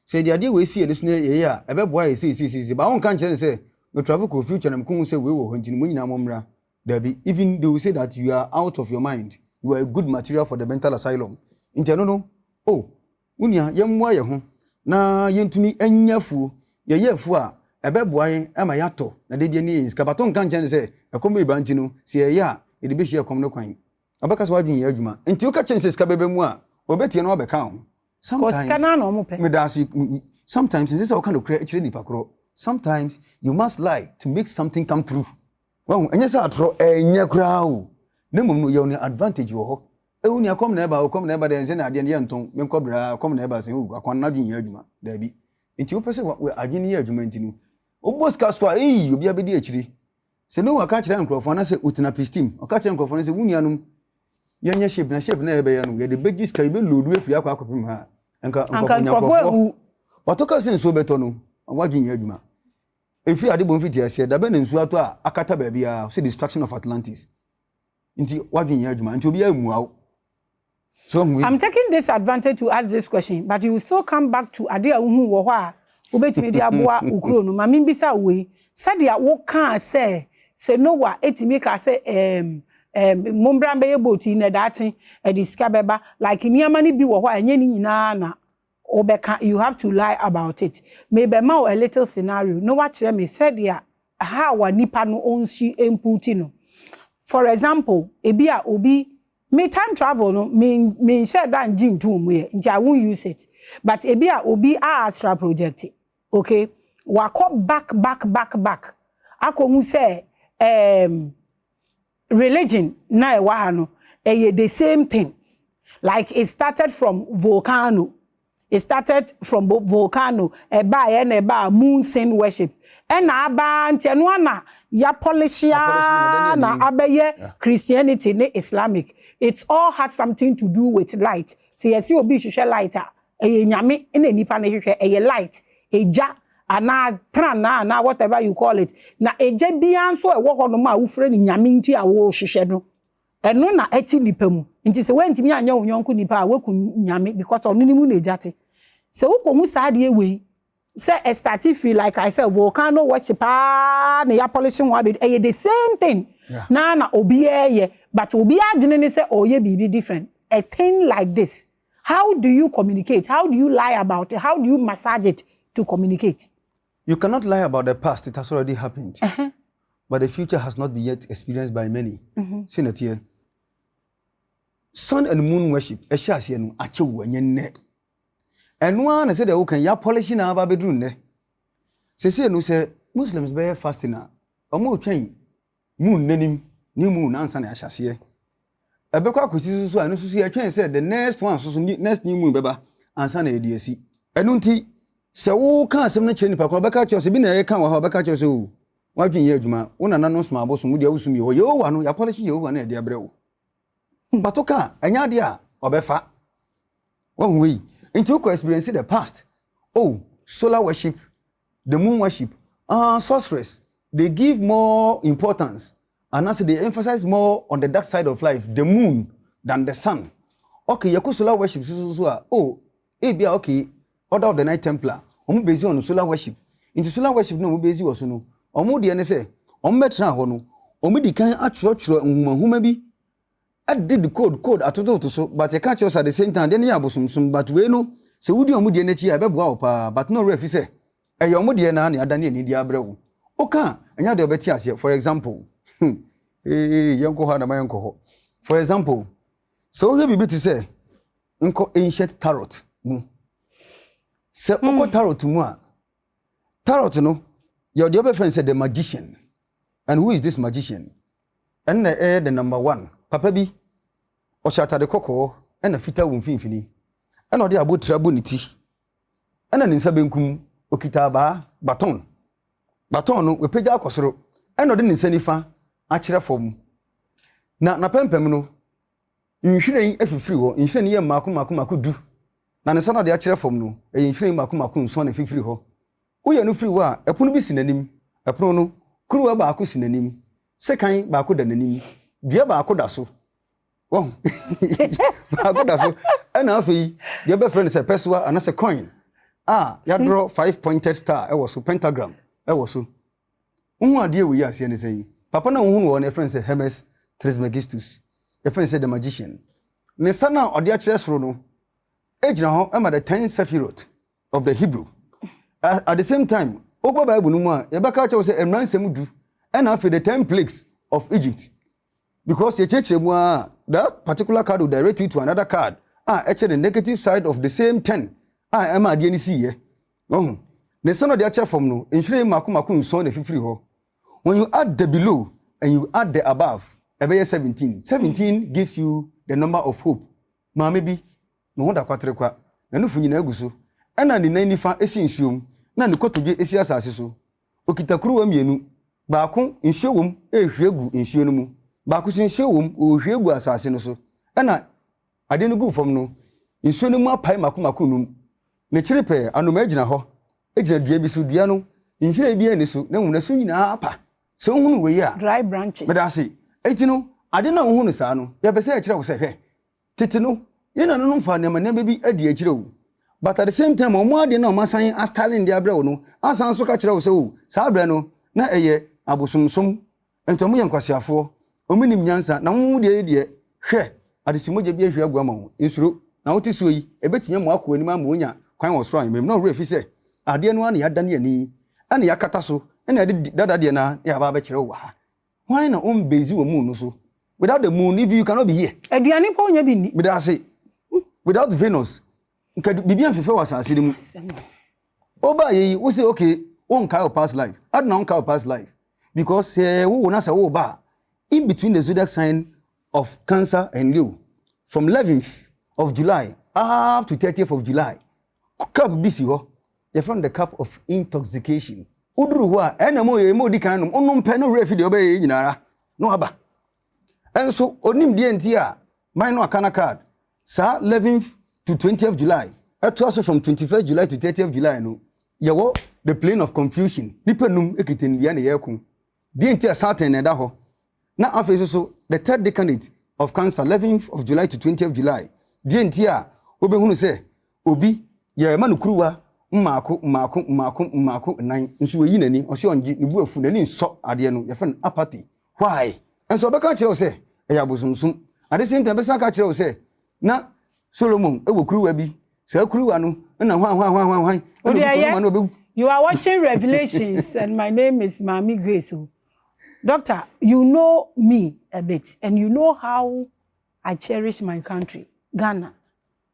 Speaker 1: sɛ de ade we si eni so ne yɛ a ɛbɛboa yɛ si ba won kan kyerɛ sɛ me travel ko future na mkun sɛ we wɔ hɔ ntini mu nyina momra dabi even they will say that you are out of your mind, you are a good material for the mental asylum inteno no unia yɛmmoa yɛ ho na yɛntumi anyafuo yɛyɛfuo a ɛbɛboa yɛn ama yɛatɔ na de bia ne yɛn sika baton kan kyɛn sɛ ɛkɔm eba nti no sɛ yɛyɛ a yɛde bɛhyia ɛkɔm no kwan abɛka sɛ wadwen yɛ adwuma nti woka kyɛn sɛ sika bɛbɛ mu a obetie no abɛka ho sometimes this is how kind of create nipa koro. Sometimes you must lie to make something come through. Well, and yes, I throw a crowd. No, you only advantage you ho. Only a come neighbor, come neighbor, and then I didn't men cobra, come neighbor, say, oh, I can't not be yajuma, Debbie. Into your person, what we're again yajuma in you. Almost casqua, you be a BDHD. Say, no, I catch them for say, Utana Pistim, or catch them for say, Wunianum. Yanya ship, na ship, never, and the biggest cable load with Yakaka from her. And can what took us in so betono, and watching yajuma. If you are the bonfit, said, the Ben and Suato, Akata baby, say destruction of Atlantis. Into what in Yajuma, and to be a wow. So I'm
Speaker 2: taking this advantage to ask this question, but you will still come back to Adia Umuwa, Ubet Media Boa, Ukrono, Mamimbisa way, Sadia, what can't say no what, Etimika say, Mumbrambe boti in a dating, a discabeba, like in Yamani Biwa, and Yenny Nana. You have to lie about it. Maybe more a little scenario. No watch them said ya how a nipa no owns she imputino. For example, ebia obi me time travel no me share that gym to me. I won't use it. But ebia obi Astral project. Okay, wako back. Ako mu say religion na e wahano the same thing. Like it started from volcano. It started from volcano, eba moon sin worship. And aba antianwana ya polishia na abeye Christianity ne Islamic. It all has something to do with light. So you see obi hwehwe light nyame ene nipa na hwehwe light eja ana prana na whatever you call it. Na eja bia nso ewo ho no ma wo frɛ ni nyame nti a wo hwehwe no. Eno na eti nipa mu. Nti se wentimi anya wonyonko nipa a weku nyame because oninimu na ejate. Se ukomu saade we say a starting feel like I said volcano worship na ya polishing wa be the same thing. Na obi but obi adwene say oye bibi different. A thing like this. How do you communicate? How do you lie about it? How do you massage it to communicate?
Speaker 1: You cannot lie about the past. It has already happened. But the future has not been yet experienced by many. See that here. Sun and moon worship, a shasi no achewu enye. And one said okay, ya polish na ba bedroom ne. Say no say Muslims be fasting na. Omo twen moon nanim, new moon ansa na ahyase. Ebekwa kwesi so anu so ya twen say the next one so next new moon beba ansa na ediasi. Enu nti se wo kan asem na kire nipa ko beka cho se bi na ye kan wa ha beka cho so wadwen ye adwuma wo na nanon sma aboso mu dia wusumi ho ye wa no ya polish ye wa na de abrewo. Batoka enya de a obefa won we into experience the past. Solar worship, the moon worship, sorcerers, they give more importance and also they emphasize more on the dark side of life, the moon than the sun. Okay, you solar worship okay, order of the Night Templar, based on solar worship. Into solar worship no based also no. The say betra ho no. Di kan atro who maybe I did the code at to so, but I catch us at the same time. Then you have but we know. So would you mudi energy I beba but no ref say. A yomudi na ni adani ni dia brew. Oka, anya de obetias here. For example, yonko ha na my uncle. For example, so we be to say, unko ancient tarot. Se unko tarot mu a. Tarot no, your other friend said the magician. And who is this magician? And the number one. Papa bi o shata de kokko e na fita wo mfinfini e na de abotira boniti e na ninsa benkum okita ba baton baton no we pagya akosoro eno de ne nsanifa akyerɛ fam na pempem no nhwiren afifiri ho nhwiren yɛ mako du na ne sana de akyerɛ fam no nhwiren mako nso na afifiri ho woyɛ no firi ho a ɛpono bi si n'anim ɛpono no kuruwa baako si n'anim sekan baako da n'anim dua baako da so wɔn baako da so ɛna afei deɛ bɛfrɛ no sɛ peswa anase coin ya draw 5-pointed star ɛwɔ so pentagram ɛwɔ so wohu adeɛ wɔ yi aseɛ ne sɛ papa na wohu no wɔ ne friend sɛ Hermes Trismegistus your friend said the magician ne sana ɔde akyerɛ soro no egyina hɔ ɛma the 10 Sephirot of the Hebrew at the same time okwa Bible no mu a yɛbɛka kyerɛ sɛ emransɛm du ɛna afei the 10 plagues of Egypt because yɛkyerɛkyerɛ mu a that particular card will direct you to another card actually the negative side of the same 10 ɛma adeɛ ne si yɛ ne sana ɔde akyerɛ fam no nhwiren mako nson na fifiri hɔ when you add the below and you add the above ɛbɛyɛ 17 gives you the number of hope maame bi no ho da kwatere kwa na no funyina agu so ɛna ne nan nifa esi nsuom na ne kotodwe esi asase so okitakuru wa mienu baako nsuo wom ehwie gu nsuo no mu baako so nsuo wom ohwie gu asase no so ɛna ade no gu fam no nsuo no mu apai mako num ne kyire pɛ anoma agina hɔ agina dua bi so dua no nhwire bi ani so na nwuna so nyina apa so hunu we ya
Speaker 2: dry branches
Speaker 1: medase eti no ade na hunu saa no ya bese ya kyerɛ wo sɛ hwɛ tete no yena no mfa ne ma bi adi akyerɛ wo but at the same time omo ade na omasan Astral ndi abrɛ wo no asan so ka kyerɛ wo sɛ wo saa abrɛ no na ɛyɛ abosomsom ento mo yɛ nkwasiafo ominim nyansa na wo de hwɛ ade simoje bi ahwe agua ma wo nsuro na wo ti so yi ebetinya mo akɔ anim ama onya kwan wo soro amem na wo refi sɛ ade no ana ya dane ani ana ya kata so ana de dada de na ya ba kyerɛ wo ha why na on base wo moon no so without the moon if you cannot be here
Speaker 2: aduane pa onya bi ni
Speaker 1: without Venus nka bibia mfefe wasase mu oba yi wo say okay won kai past life adna won kai past life because wo na say wo ba in between the zodiac sign of Cancer and Leo from 11th of July up to 30th of July cup bisi ho they from the cup of intoxication uduru ho a ena mo di kan no onum pe no refi de obey nyinara no aba enso onim die nti a man no akana card sa 11th to 20th July eto aso from 21st July to 30th July no yewo the plane of confusion nipanum ekiten bia na yekun die nti a Saturn na da ho na afei so the third decade of Cancer 11th of July to 20th July die nti a obehunu se obi ye manukuruwa mmako nan nso yi nani o se onji ne bu afu nani nso ade no ye fe apathy why enso be ka kire o se eya bosumsum ade same time be sa ka kire o se na Solomon e wo kuruwa bi sa kuruwa no na hwan
Speaker 2: you are watching Revelations and my name is Mami Grace. Doctor, you know me a bit and you know how I cherish my country, Ghana.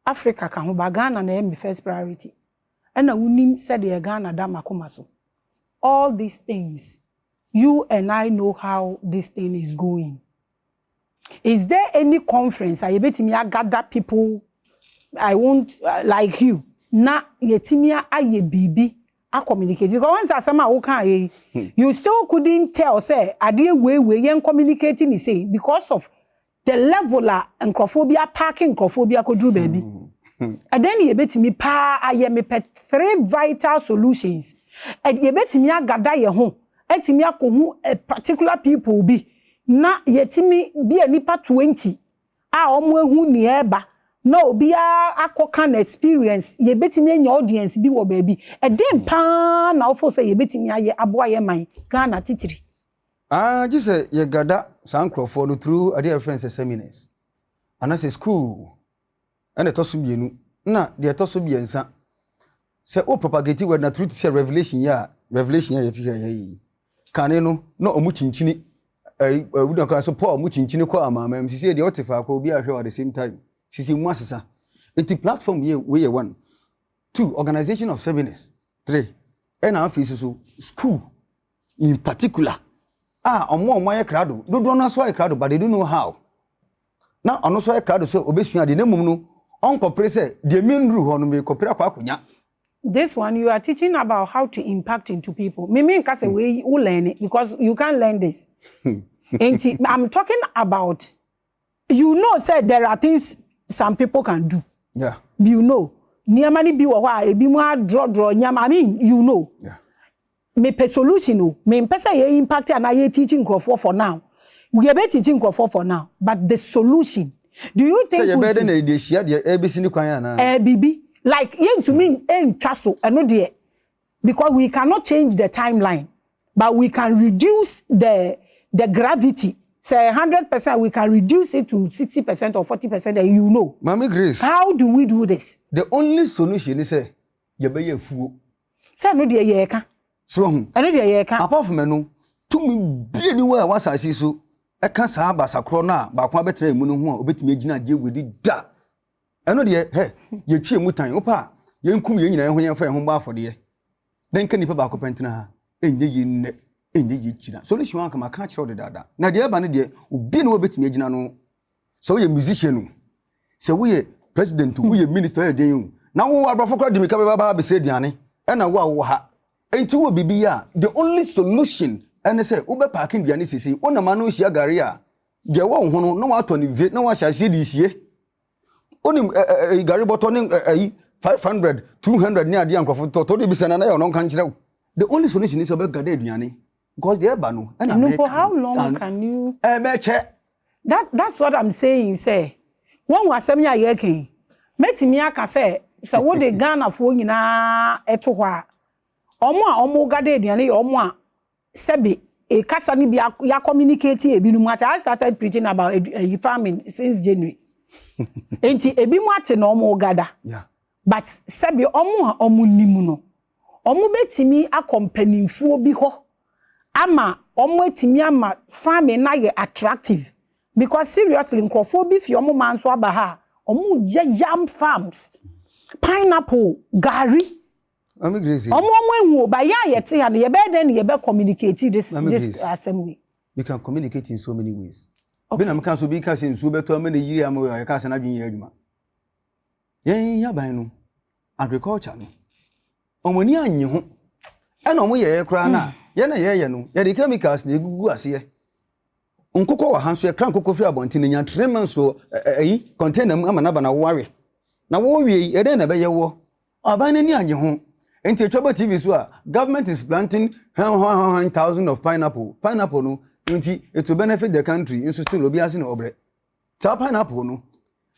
Speaker 2: Africa kan ho ba Ghana na my first priority. And na unim said the Ghana da makoma so. All these things, you and I know how this thing is going. Is there any conference I bet me gather people I won't like you. Na yetimia aye bibi a communicate. Because once asama okay, you still couldn't tell say ade we yen communicating is saying because of the level of anchrophobia parking anchrophobia could do baby. And then you bet me pa aye me pet 3 vital solutions. And you bet me gather your home. And me akohu a particular people be na yetimi bi anipa 20 a omo ehu ni eba na obi akoka na experience ye betimi anya audience bi wo baabi e dem pa na ofo say ye betimi aye aboa ye man Ghana titiri
Speaker 1: just ye gada sankrofo no through ade reference seminars and as a school and etoso bienu na de etoso biensa say o propagate word na truth say revelation ya ye ti ya yi kane no na omu chinchini we don't so Paul mu chinchini kwa amama msisi de otefa kwa obi ahwe at the same time sisi mu asesa enti platform ye we 1 2 organization of seminars 3 and office so school in particular omo ye crowd do no so ye crowd but they don't know how na ono so ye crowd so obesua de namum no onkopre se de main rule ho no me kopre akwa akonya
Speaker 2: this one you are teaching about how to impact into people. Me because way you learn it because you can't learn this. I'm talking about said there are things some people can do.
Speaker 1: Yeah.
Speaker 2: Niamani bi wo ha ebi mu draw nyam. I mean, Yeah. Me pe solution me pesa ye impact and I teaching crofo for now. We are teaching crofo for now, but the solution. Do you think
Speaker 1: you better than the share the ABC ni kwan na?
Speaker 2: Bibi like yen to me chaso eno de because we cannot change the timeline, but we can reduce the gravity. Say 100%, we can reduce it to 60% or 40%, and
Speaker 1: Mami Grace.
Speaker 2: How do we do this?
Speaker 1: The only solution is say you be a fool.
Speaker 2: Say no de ye ka.
Speaker 1: So,
Speaker 2: I know de ye ka.
Speaker 1: Apart from no, to me be anywhere once I see so. I can't say basa krona ba kwa betre mu no ho obetimi agina de wedi da. I know de ye twie mutan opa ye nkum ye nyina ho ye fa ho ba afode. Den kan nipa ba ko pentina ha enye ye nne enye ye chira. Solution an kama ka kire de dada. Na de ba ne de obi no obetimi agina no. So ye musician no. Se wo ye president wo ye minister ye den na wo abrafo kra de mi ka ba besre duane. E na wo ha. Enti wo bibia the only solution and say ube parking duane sisi wona ma no hia gare a de wo ho no na wa to ni ve na wa hyahye di sie onim gare bottle ni 500 200 ni ade ankrofo to de bi sana na yo no kan kire the only solution is ube gade duane because the eba no and
Speaker 2: no for how long can you that's what I'm saying say one wasem ya ye ken metimi aka say so wo de Ghana fo nyina eto ho a omo gade duane omo a Sebi, a kasani bi ya communicate ebi nu mate. I started preaching about farming since January. Enti ebi mu ate na omo gada.
Speaker 1: Yeah.
Speaker 2: But sebi omo nimu no. Omo betimi accompanyingfo bi ho. Ama omo etimi ama farming na ye attractive. Because seriously nkrofo bi fi omo man so aba ha. Omo yam farms. Pineapple, gari.
Speaker 1: I'm crazy.
Speaker 2: But yeah, you better communicate this way.
Speaker 1: You can communicate in so many ways. Okay. Ben am kan so bi ka se nsu beto am na yiri am ya ka se na dwen ya adwuma. Yen ya ban no agriculture no. Omoni anye ho. E na omo ye kra na, ye na ye no. Ye the chemicals na egugu ase. Nkoko wa hanso ye kran nkoko fi abonti na nya tremen so container am na ba na ware. Na wo wie ye den na be ye wo. Aban ni anye ho. Enti Chobo TV so government is planting 100,000 of pineapple. Pineapple no, enti it will benefit the country. Inso still obi ase na obre. Ta pineapple no,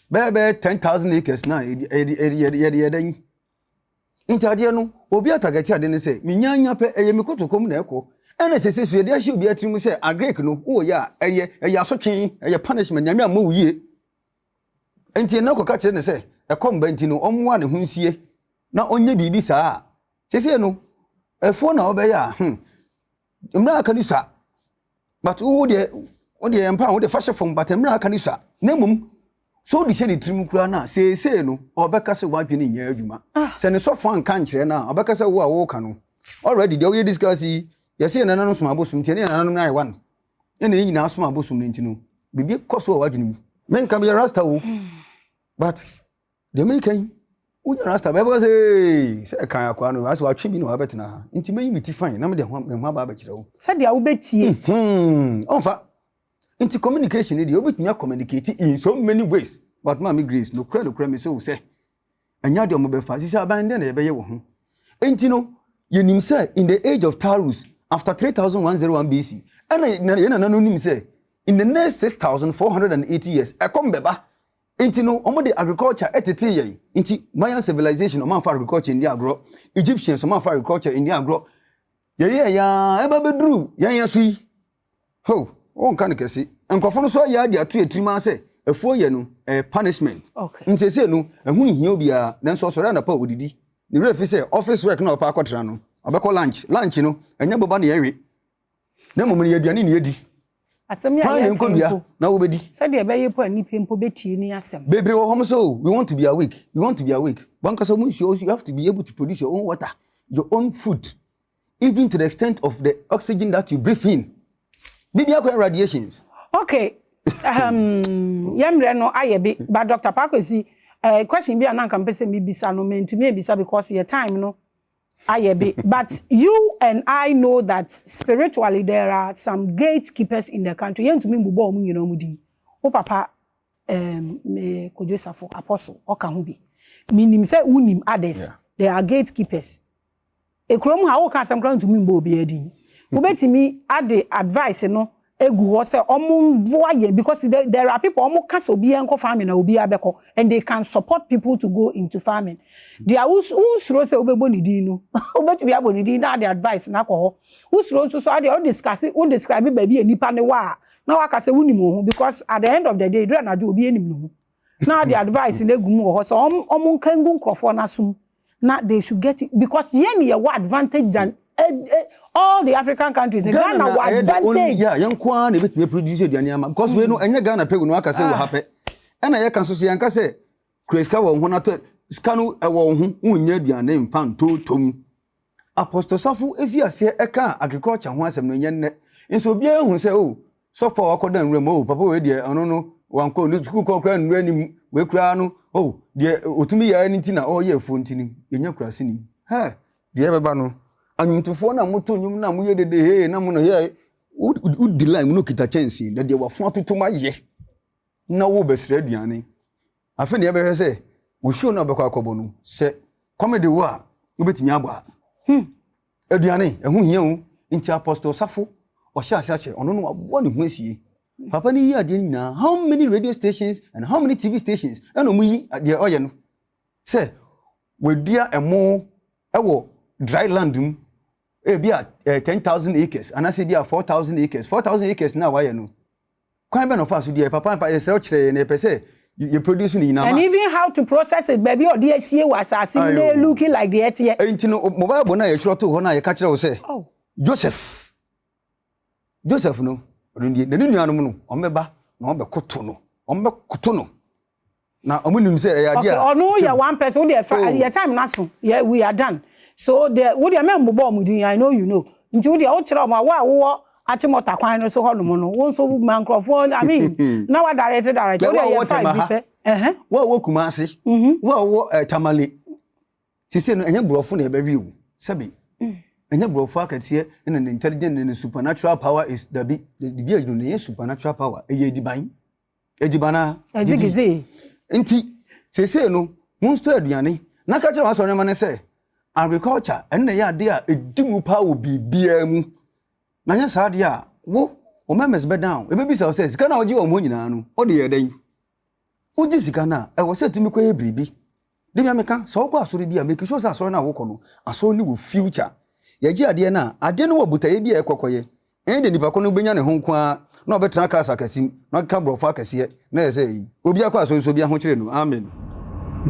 Speaker 1: be 10,000 acres na edi. Enti ade no, obi atagati ade ne say, minyanya pe eye mikotokom na eko. Ena sese so ede ahye obi atimu say agrek no, wo ya eye asotwen, eye punishment nyame amawo yie. Enti na koka kire ne say, ekomba enti no omwa ne hunsie na onye bibi saa. Sese no efo na obeya mra aka ni sa but wo de empa wo de fashion from but mra aka ni sa nemum so di she ni trim kura na sese no obeka se wadwe nya adwuma se ne sofo an kan kire na obeka se wo a wo ka no already de we discuss yi ye se nana no soma bosum tie ne nana no na one e na nyina soma bosum ne ntino bibi koso wadwe ni men kan be rasta wo but de me kan unya rasta be say kan akwa no aso atwe bi no abetina ha nti mayi miti fine na me de ho ba abekire wo
Speaker 2: say dia wo betie
Speaker 1: onfa nti communication dey obetumi communicate in so many ways but mama Grace no kra me so say anya de omo be fa sisi aban de na ye be ye wo ho nti no yenim say in the age of Taurus after 3101 BC and na no nim say in the next 6480 years ekom beba. Inti no omo de agriculture etete ye inti Mayan civilization o man for agriculture in the agro Egyptians o man for agriculture in the agro ye ya eba bedru yan so yi ho won kan kesi enkofo no so ya de ato etrima se efuo ye no punishment nti se no ehu hia obia na so na pa odidi ni refi se office work na opa akotra no obekọ lunch no enya boba na yewe na momni aduane ni edi
Speaker 2: asem ya ye
Speaker 1: na wo bedi
Speaker 2: say de be ye po ani pempo betie ni asem
Speaker 1: bebre wo hom so we want to be awake banka so you have to be able to produce your own water, your own food, even to the extent of the oxygen that you breathe in. Bibi akwa radiations.
Speaker 2: Okay. Yemre no ayebe but Dr. Paakwesi question be an compensate me bisa no mean to me bisa because your time no but you and I know that spiritually there are some gatekeepers in the country. Yen to me bubo mu nyina mudi. O papa me Kojosafo apostle oka hu bi. Minim say unim others. There are gatekeepers. Ekrom ha wo ka sam kran to me mbo obi adin. Wo betimi ade advice no egu ho say voye because there are people omo kasa obi enko farming na obi abeko and they can support people to go into farming. They are usro say obebo ni din no obetumi abo ni din na the advice na ko ho usro so they all discuss who describe baby enipa ne wa na waka say wunim ho because at the end of the day do na do obi enim no now the advice na egu mu ho so omo kangu nkrofo na sum na they should get it because yen ye what advantage than all the African countries in Ghana were advantage.
Speaker 1: Yeah, young Kwan, they will produce the animal because we know any Ghana people no say what happen. And I can say, and can say, Chris Cow, one or two, Scanu, a woman who knew their name found two tom. Apostle Safu, if you say a car, agriculture once a million, and so be who say, oh, so far I couldn't remove Papa, dear, I don't know, one called school called Cran, raining, we cry, oh, dear, to me, anything, oh, yeah, Fontini, in your crassini. Ha, dear Babano. And to phone a motor, you know, we did the hay, no one here would delay look at a chance that they were fronted to my ye. No, best ready, Yanni. I think ever say, we should not be quackabonu. Say, comedy war, you bet me about. Ediane, and who you into Apostle Safu or Shash, or no one who is ye. Papa, you are doing now how many radio stations and how many TV stations, and we at the Oyan. Say, we dear and more, dry land. Be at 10,000 acres, and I say be at 4,000 acres. 4,000 acres now, why you know? Quite many of us, dear Papa, research and they say you're producing enough. And
Speaker 2: even how to process it, baby, or DSC was asking looking like the ATM.
Speaker 1: Ain't you know, mobile bona, short to one, I catch it, say, oh, Joseph, no, the new animal, Omeba, no, but Cotono, Cotono. Now, I'm going to say,
Speaker 2: or no, you're one person, your time, Nasu, yeah, we are done. So the what you remember bomb I know you know. Into the outro ma wa atimota kwan so hono no. Won so microphone I mean. Now I directed. What wo Kumasi. Wo Tamale. She say no enye brofo na ebe wi o. Sabi. Enye brofo akatie na intelligent and supernatural power is the be supernatural power. Eye diban. Edibana. Ejigize.
Speaker 1: Enti say no, won sto aduane. Na ka kire wa so nyama ne say agriculture and the idea a dimu power be BM. Nanya Sadia, wo, o members bed down. A baby says, can I do a money? Or the day? What is Ghana? I was said to me, baby. The American, so quite so dear, make sure I saw now walk on. I saw new future. Yaji Adiana, I didn't know what a be a cocoye. And the Nipacono Benyan home qua, no better class I can see, not come broke, I can see it. Nay say, Obia class will be a hotel. Amen.